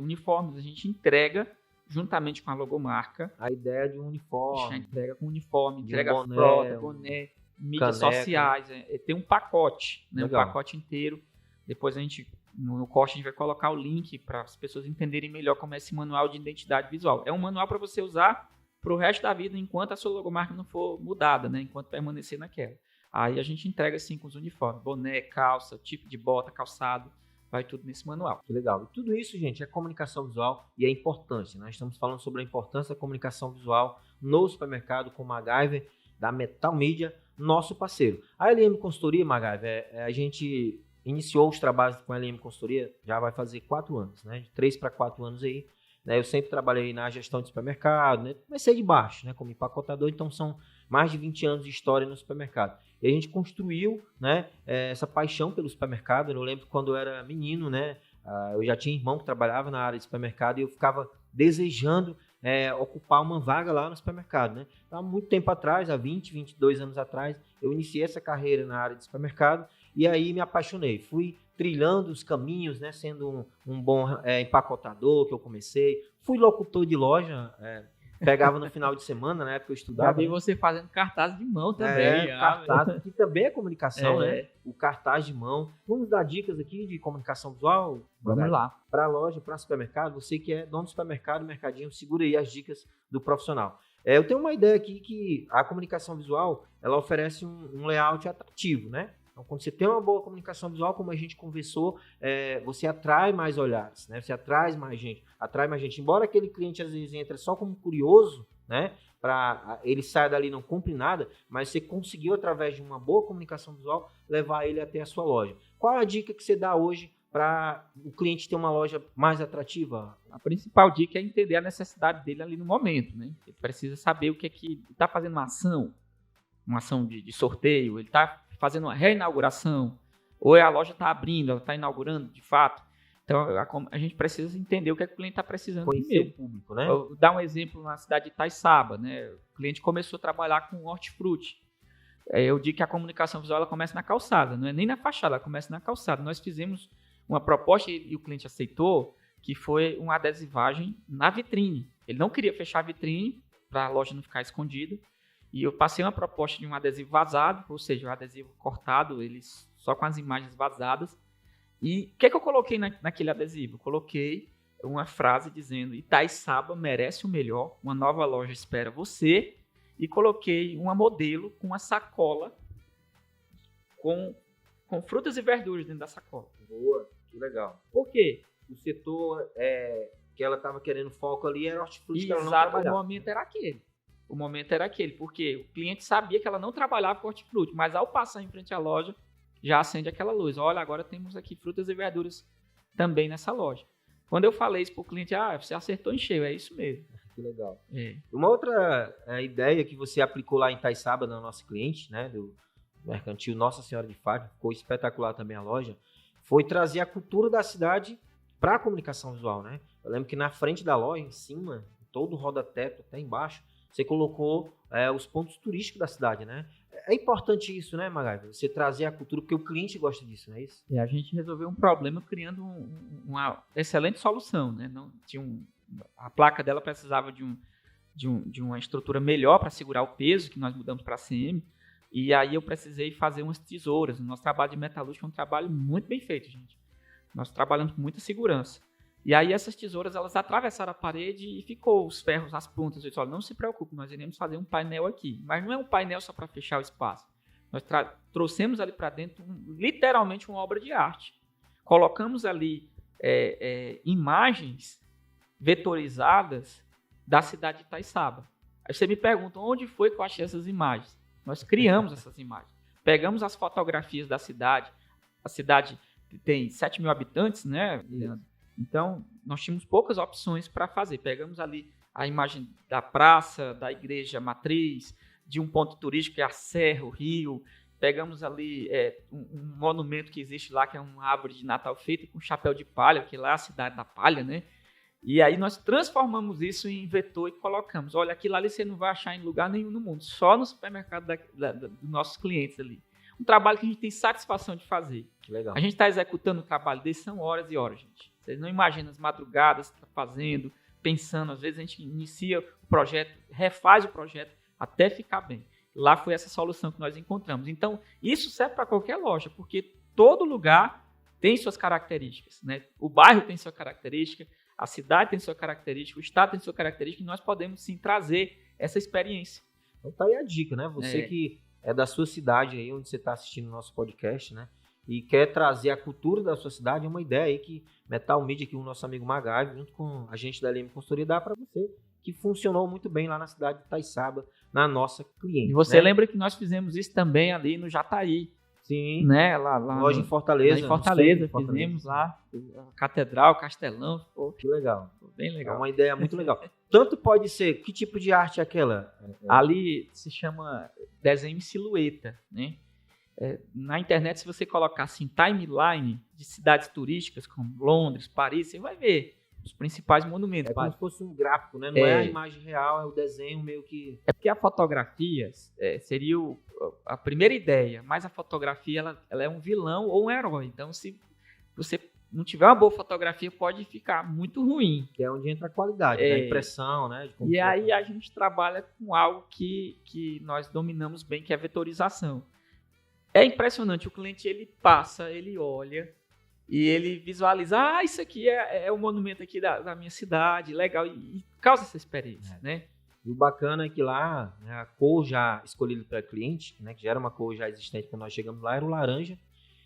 uniformes, a gente entrega juntamente com a logomarca. A ideia de um uniforme. A gente entrega com uniforme, entrega boné, frota, boné, mídias caneca. sociais. Tem um pacote, né? Um Legal. pacote inteiro. Depois a gente, no corte, a gente vai colocar o link para as pessoas entenderem melhor como é esse manual de identidade visual. É um manual para você usar para o resto da vida, enquanto a sua logomarca não for mudada, né? Enquanto permanecer naquela. Aí a gente entrega assim com os uniformes, boné, calça, tipo de bota, calçado, vai tudo nesse manual. Que legal. E tudo isso, gente, é comunicação visual e é importante. Nós estamos falando sobre a importância da comunicação visual no supermercado com o MacGyver da Metal Media, nosso parceiro. A LM Consultoria, MacGyver, a gente iniciou os trabalhos com a LM Consultoria, já vai fazer 4 anos, né? De 3 para 4 anos aí. Eu sempre trabalhei na gestão de supermercado, né? Comecei de baixo, né? Como empacotador, então são mais de 20 anos de história no supermercado. E a gente construiu, né, essa paixão pelo supermercado. Eu lembro quando eu era menino, né? Eu já tinha irmão que trabalhava na área de supermercado e eu ficava desejando ocupar uma vaga lá no supermercado, né? Então, há muito tempo atrás, há 20, 22 anos atrás, eu iniciei essa carreira na área de supermercado e aí me apaixonei. Fui trilhando os caminhos, né? Sendo um bom empacotador que eu comecei. Fui locutor de loja, pegava no final de semana, na época eu estudava. Já vi você fazendo cartaz de mão também. Cartaz, que também é comunicação, né? O cartaz de mão. Vamos dar dicas aqui de comunicação visual? Vamos lá. Para a loja, para supermercado, você que é dono do supermercado, mercadinho, segura aí as dicas do profissional. Eu tenho uma ideia aqui que a comunicação visual, ela oferece um layout atrativo, né? Então, quando você tem uma boa comunicação visual, como a gente conversou, você atrai mais olhares, né? Você atrai mais gente. Embora aquele cliente às vezes entre só como curioso, né? Ele saia dali e não compre nada, mas você conseguiu, através de uma boa comunicação visual, levar ele até a sua loja. Qual é a dica que você dá hoje para o cliente ter uma loja mais atrativa? A principal dica é entender a necessidade dele ali no momento, né? Ele precisa saber o que é que está fazendo uma ação de sorteio, ele está fazendo uma reinauguração, ou a loja está abrindo, ela está inaugurando de fato. Então, a gente precisa entender o que é que o cliente está precisando. Conhecer o público, né? Vou dar um exemplo na cidade de Itaiçaba, né? O cliente começou a trabalhar com hortifruti. Eu digo que a comunicação visual ela começa na calçada, não é nem na fachada, ela começa na calçada. Nós fizemos uma proposta e o cliente aceitou, que foi uma adesivagem na vitrine. Ele não queria fechar a vitrine para a loja não ficar escondida. E eu passei uma proposta de um adesivo vazado, ou seja, um adesivo cortado, só com as imagens vazadas. E o que eu coloquei naquele adesivo? Eu coloquei uma frase dizendo: Itaiçaba merece o melhor, uma nova loja espera você. E coloquei uma modelo com uma sacola com frutas e verduras dentro da sacola. Boa, que legal. Por quê? O setor que ela estava querendo foco ali era hortifruti que ela não Exato, trabalhava. O momento era aquele, porque o cliente sabia que ela não trabalhava com hortifruti, mas ao passar em frente à loja, já acende aquela luz. Olha, agora temos aqui frutas e verduras também nessa loja. Quando eu falei isso para o cliente, você acertou em cheio, é isso mesmo. Que legal. Uma outra ideia que você aplicou lá em Itaiçaba, no nosso cliente, né, do mercantil Nossa Senhora de Fátima, ficou espetacular também a loja, foi trazer a cultura da cidade para a comunicação visual, né? Eu lembro que na frente da loja, em cima, todo o roda-teto, até embaixo, você colocou os pontos turísticos da cidade, né? É importante isso, né, MacGyver? Você trazer a cultura, porque o cliente gosta disso, não é isso? A gente resolveu um problema criando uma excelente solução, né? Não tinha a placa dela precisava de uma estrutura melhor para segurar o peso, que nós mudamos para a CM, e aí eu precisei fazer umas tesouras. O nosso trabalho de metalúrgica é um trabalho muito bem feito, gente. Nós trabalhamos com muita segurança. E aí essas tesouras, elas atravessaram a parede e ficou os ferros, as pontas. Eu disse, olha, não se preocupe, nós iremos fazer um painel aqui. Mas não é um painel só para fechar o espaço. Nós trouxemos ali para dentro, literalmente, uma obra de arte. Colocamos ali imagens vetorizadas da cidade de Itaiçaba. Aí você me pergunta, onde foi que eu achei essas imagens? Nós criamos essas imagens. Pegamos as fotografias da cidade. A cidade tem 7 mil habitantes, né, Leandro? Então, nós tínhamos poucas opções para fazer. Pegamos ali a imagem da praça, da igreja matriz, de um ponto turístico que é a Serra, o Rio. Pegamos ali um monumento que existe lá, que é uma árvore de Natal feita com chapéu de palha, que lá é a cidade da palha, né? E aí nós transformamos isso em vetor e colocamos. Olha, aquilo ali você não vai achar em lugar nenhum no mundo, só no supermercado dos nossos clientes ali. Um trabalho que a gente tem satisfação de fazer. Que legal. A gente está executando o trabalho desse, são horas e horas, gente. Vocês não imaginam as madrugadas que está fazendo, pensando. Às vezes a gente inicia o projeto, refaz o projeto até ficar bem. Lá foi essa solução que nós encontramos. Então, isso serve para qualquer loja, porque todo lugar tem suas características, né? O bairro tem sua característica, a cidade tem sua característica, o estado tem sua característica, e nós podemos sim trazer essa experiência. Então tá aí a dica, né? Você que é da sua cidade aí, onde você está assistindo o nosso podcast, né? E quer trazer a cultura da sua cidade, é uma ideia aí que Metal Media, que o nosso amigo Magaio, junto com a gente da LM Consultoria, dá para você, que funcionou muito bem lá na cidade de Itaiçaba, na nossa cliente. E você lembra que nós fizemos isso também ali no Jataí. Sim. Né? Loja em Fortaleza. Lá em Fortaleza, fizemos lá, a Catedral, Castelão. Que legal. Bem legal. É uma ideia muito legal. Tanto pode ser, que tipo de arte é aquela? Ali se chama desenho em silhueta, né? Na internet, se você colocar assim, timeline de cidades turísticas como Londres, Paris, você vai ver os principais monumentos. É como se fosse um gráfico, né? Não é a imagem real, é o desenho meio que... É porque a fotografia seria a primeira ideia, mas a fotografia ela é um vilão ou um herói. Então, se você não tiver uma boa fotografia, pode ficar muito ruim. Que é onde entra a qualidade, né? A impressão, né? E aí a gente trabalha com algo que nós dominamos bem, que é a vetorização. É impressionante, o cliente ele passa, ele olha e ele visualiza, isso aqui é o monumento aqui da minha cidade, legal, e causa essa experiência, né? E o bacana é que lá, né, a cor já escolhida pela cliente, né, que já era uma cor já existente quando nós chegamos lá, era o laranja,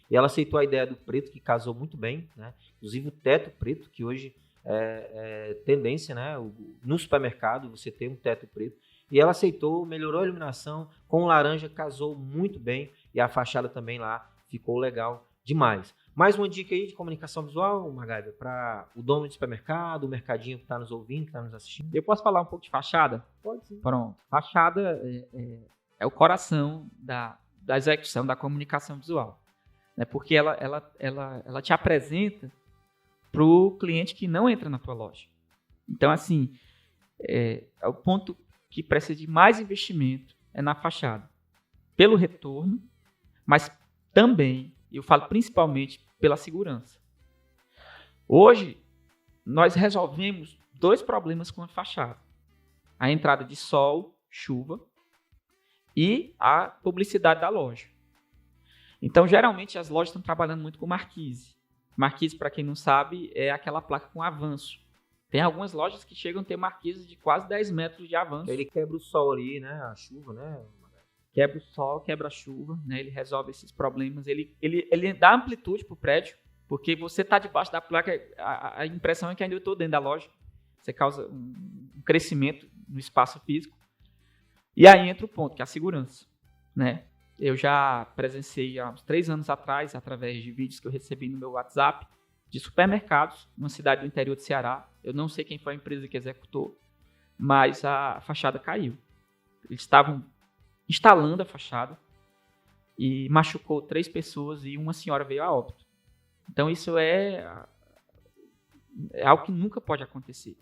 e ela aceitou a ideia do preto, que casou muito bem, né? Inclusive o teto preto, que hoje é tendência, né? No supermercado você tem um teto preto, e ela aceitou, melhorou a iluminação, com o laranja casou muito bem, e a fachada também lá ficou legal demais. Mais uma dica aí de comunicação visual, Magaiva, para o dono de supermercado, o mercadinho que está nos ouvindo, que está nos assistindo. Eu posso falar um pouco de fachada? Pode sim. Pronto. Fachada é o coração da execução da comunicação visual, né? Porque ela te apresenta para o cliente que não entra na tua loja. Então, assim, é o ponto que precisa de mais investimento é na fachada. Pelo retorno, mas também, eu falo principalmente pela segurança. Hoje, nós resolvemos 2 problemas com a fachada. A entrada de sol, chuva e a publicidade da loja. Então, geralmente, as lojas estão trabalhando muito com marquise. Marquise, para quem não sabe, é aquela placa com avanço. Tem algumas lojas que chegam a ter marquises de quase 10 metros de avanço. Ele quebra o sol ali, né? A chuva, né? Quebra o sol, quebra a chuva, né? Ele resolve esses problemas. Ele dá amplitude para o prédio, porque você está debaixo da placa, a impressão é que ainda eu estou dentro da loja. Você causa um crescimento no espaço físico. E aí entra o ponto, que é a segurança, né? Eu já presenciei há uns 3 anos atrás, através de vídeos que eu recebi no meu WhatsApp, de supermercados, numa cidade do interior de Ceará. Eu não sei quem foi a empresa que executou, mas a fachada caiu. Eles estavam instalando a fachada e machucou 3 pessoas e uma senhora veio a óbito. Então isso é algo que nunca pode acontecer.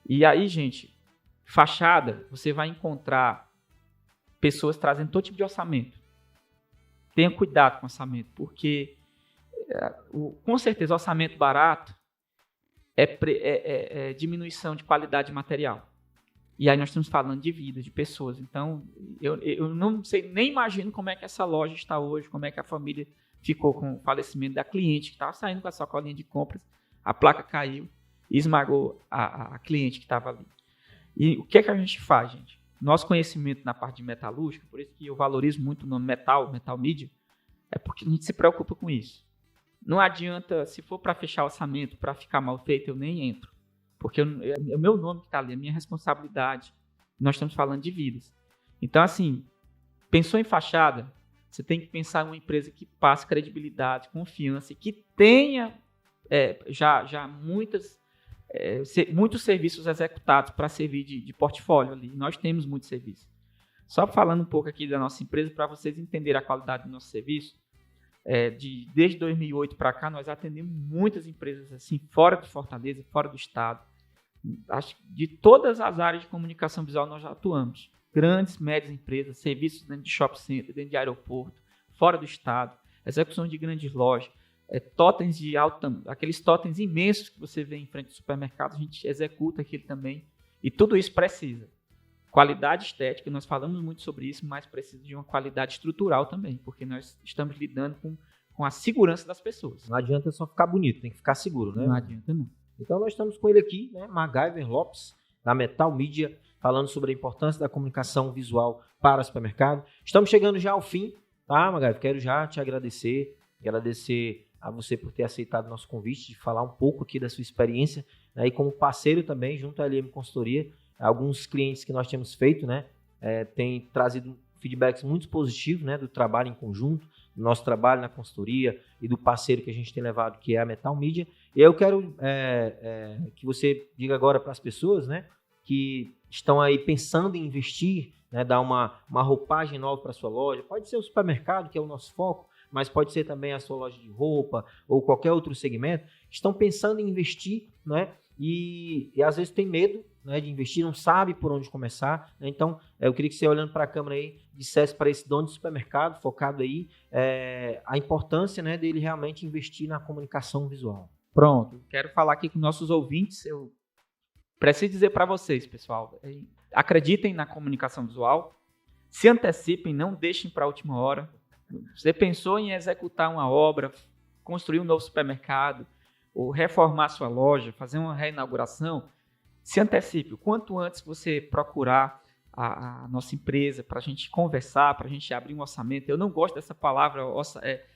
E aí, gente, fachada, você vai encontrar pessoas trazendo todo tipo de orçamento. Tenha cuidado com o orçamento, porque com certeza orçamento barato é diminuição de qualidade de material. E aí nós estamos falando de vida, de pessoas. Então, eu não sei, nem imagino como é que essa loja está hoje, como é que a família ficou com o falecimento da cliente, que estava saindo com a sacolinha de compras, a placa caiu e esmagou a cliente que estava ali. E o que é que a gente faz, gente? Nosso conhecimento na parte de metalúrgica, por isso que eu valorizo muito o nome Metal Media, é porque a gente se preocupa com isso. Não adianta, se for para fechar orçamento, para ficar mal feito, eu nem entro. Porque é o meu nome que está ali, é a minha responsabilidade. Nós estamos falando de vidas. Então, assim, pensou em fachada, você tem que pensar em uma empresa que passe credibilidade, confiança, que tenha já muitos serviços executados para servir de portfólio ali. Nós temos muitos serviços. Só falando um pouco aqui da nossa empresa, para vocês entenderem a qualidade do nosso serviço, Desde 2008 para cá, nós atendemos muitas empresas assim, fora de Fortaleza, fora do estado. Acho que de todas as áreas de comunicação visual nós já atuamos. Grandes, médias empresas, serviços dentro de shopping center, dentro de aeroporto, fora do estado, execução de grandes lojas, totens de alta, aqueles totens imensos que você vê em frente ao supermercado, a gente executa aquilo também. E tudo isso precisa. Qualidade estética, nós falamos muito sobre isso, mas precisa de uma qualidade estrutural também, porque nós estamos lidando com a segurança das pessoas. Não adianta só ficar bonito, tem que ficar seguro, né? Não adianta não. Então nós estamos com ele aqui, né, MacGyver Lopes, da Metal Media, falando sobre a importância da comunicação visual para o supermercado. Estamos chegando já ao fim, tá, MacGyver? Quero já te agradecer a você por ter aceitado o nosso convite, de falar um pouco aqui da sua experiência, né, e como parceiro também, junto à LM Consultoria. Alguns clientes que nós temos feito, né, têm trazido feedbacks muito positivos, né, do trabalho em conjunto, do nosso trabalho na consultoria e do parceiro que a gente tem levado, que é a Metal Media. E eu quero que você diga agora para as pessoas, né, que estão aí pensando em investir, né, dar uma roupagem nova para a sua loja. Pode ser o supermercado, que é o nosso foco, mas pode ser também a sua loja de roupa ou qualquer outro segmento. Estão pensando em investir, né, e às vezes tem medo, né, de investir, não sabe por onde começar, né? Então, eu queria que você, olhando para a câmera aí, dissesse para esse dono de supermercado, focado aí, a importância, né, dele realmente investir na comunicação visual. Pronto, quero falar aqui com nossos ouvintes, eu preciso dizer para vocês, pessoal, acreditem na comunicação visual, se antecipem, não deixem para a última hora. Você pensou em executar uma obra, construir um novo supermercado, ou reformar sua loja, fazer uma reinauguração, se antecipe. O quanto antes você procurar a nossa empresa para a gente conversar, para a gente abrir um orçamento. Eu não gosto dessa palavra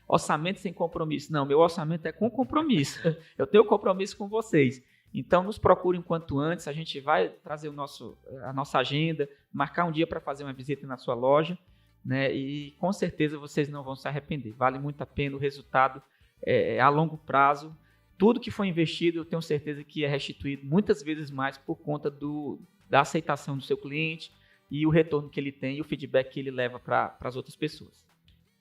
orçamento sem compromisso. Não, meu orçamento é com compromisso. Eu tenho compromisso com vocês. Então, nos procurem quanto antes. A gente vai trazer a nossa agenda, marcar um dia para fazer uma visita na sua loja, né? E com certeza vocês não vão se arrepender. Vale muito a pena, o resultado a longo prazo. Tudo que foi investido, eu tenho certeza que é restituído muitas vezes mais por conta da aceitação do seu cliente e o retorno que ele tem e o feedback que ele leva para as outras pessoas.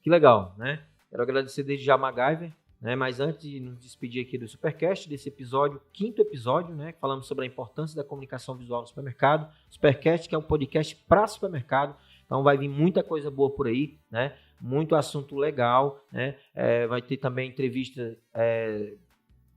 Que legal, né? Quero agradecer desde já a MacGyver, né? Mas antes de nos despedir aqui do Supercast, desse episódio, 5º episódio, né? Falamos sobre a importância da comunicação visual no supermercado. Supercast, que é um podcast para supermercado. Então vai vir muita coisa boa por aí, né? Muito assunto legal, né? Vai ter também entrevista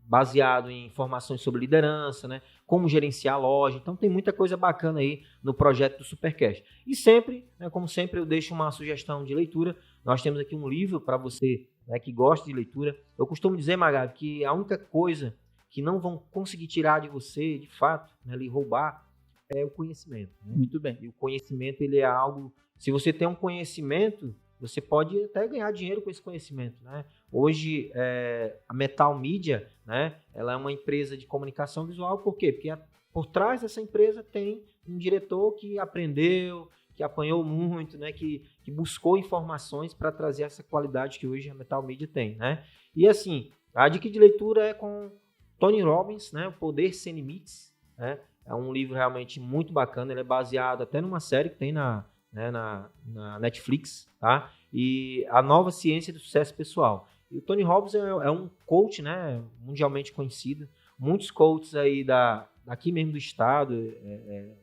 baseado em informações sobre liderança, né? Como gerenciar a loja. Então tem muita coisa bacana aí no projeto do Supercast. E sempre, né, como sempre, eu deixo uma sugestão de leitura. Nós temos aqui um livro para você, né, que gosta de leitura. Eu costumo dizer, Magabi, que a única coisa que não vão conseguir tirar de você, de fato, né, lhe roubar, é o conhecimento. Né? Muito bem. E o conhecimento, ele é algo... Se você tem um conhecimento, você pode até ganhar dinheiro com esse conhecimento, né? Hoje, a Metal Media, né, ela é uma empresa de comunicação visual. Por quê? Porque por trás dessa empresa tem um diretor que aprendeu, que apanhou muito, né, que buscou informações para trazer essa qualidade que hoje a Metal Media tem, né? E assim, a dica de leitura é com Tony Robbins, né, O Poder Sem Limites, né? É um livro realmente muito bacana. Ele é baseado até numa série que tem na Netflix, tá? E A Nova Ciência do Sucesso Pessoal. E o Tony Robbins é um coach, né, mundialmente conhecido. Muitos coaches aí daqui mesmo do estado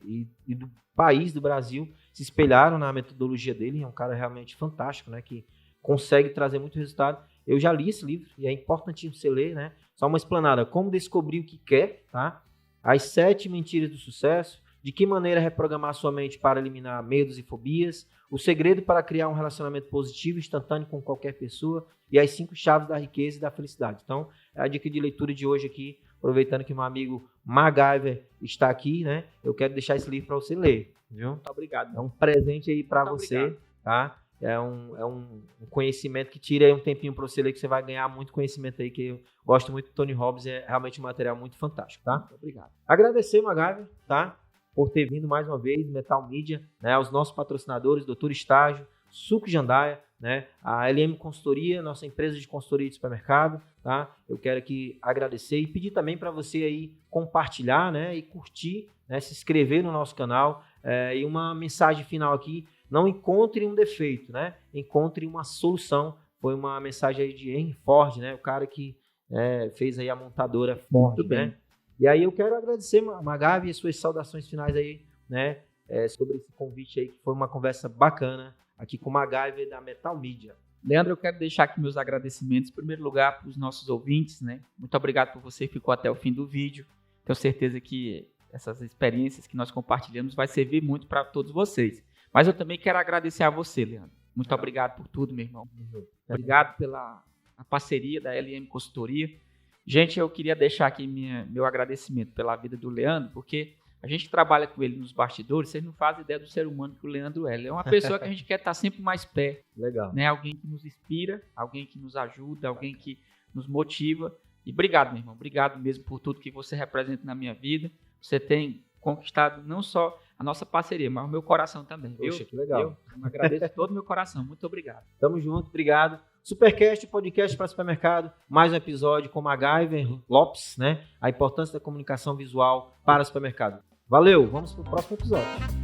e do país, do Brasil, se espelharam na metodologia dele. É um cara realmente fantástico, né, que consegue trazer muito resultado. Eu já li esse livro e é importantíssimo você ler, né? Só uma explanada. Como descobrir o que quer, tá? As 7 mentiras do sucesso. De que maneira reprogramar sua mente para eliminar medos e fobias. O segredo para criar um relacionamento positivo, instantâneo com qualquer pessoa. E as 5 chaves da riqueza e da felicidade. Então, é a dica de leitura de hoje aqui. Aproveitando que meu amigo MacGyver está aqui, né? Eu quero deixar esse livro para você ler. Viu? Muito obrigado. É um presente aí para você, obrigado. Tá? É um conhecimento que tira aí um tempinho para você ler, que você vai ganhar muito conhecimento aí, que eu gosto muito do Tony Robbins. É realmente um material muito fantástico, tá? Muito obrigado. Agradecer, MacGyver, tá? Por ter vindo mais uma vez, Metal Media, né, aos nossos patrocinadores, Doutor Estágio, Suco Jandaia, né, a LM Consultoria, nossa empresa de consultoria de supermercado, tá? Eu quero aqui agradecer e pedir também para você aí compartilhar, né, e curtir, né, se inscrever no nosso canal. E uma mensagem final aqui: não encontre um defeito, né? Encontre uma solução. foi uma mensagem aí de Henry Ford, né? O cara que fez aí a montadora Ford, né? E aí eu quero agradecer, Magavi, as suas saudações finais aí, né? Sobre esse convite aí, que foi uma conversa bacana aqui com o Magavi da Metal Media. Leandro, eu quero deixar aqui meus agradecimentos, em primeiro lugar, para os nossos ouvintes, né? Muito obrigado por você que ficou até o fim do vídeo. Tenho certeza que essas experiências que nós compartilhamos vai servir muito para todos vocês. Mas eu também quero agradecer a você, Leandro. Muito obrigado por tudo, meu irmão. Obrigado pela parceria da LM Consultoria. Gente, eu queria deixar aqui meu agradecimento pela vida do Leandro, porque a gente trabalha com ele nos bastidores, vocês não fazem ideia do ser humano que o Leandro é. Ele é uma pessoa que a gente quer estar sempre mais perto. Legal. Né? Alguém que nos inspira, alguém que nos ajuda, alguém que nos motiva. E obrigado, meu irmão. Obrigado mesmo por tudo que você representa na minha vida. Você tem conquistado não só a nossa parceria, mas o meu coração também. Poxa, viu? que legal. Eu agradeço de todo o meu coração. Muito obrigado. Tamo junto, obrigado. Supercast, podcast para supermercado, mais um episódio com MacGyver Lopes, né? A importância da comunicação visual para supermercado. Valeu, vamos pro próximo episódio.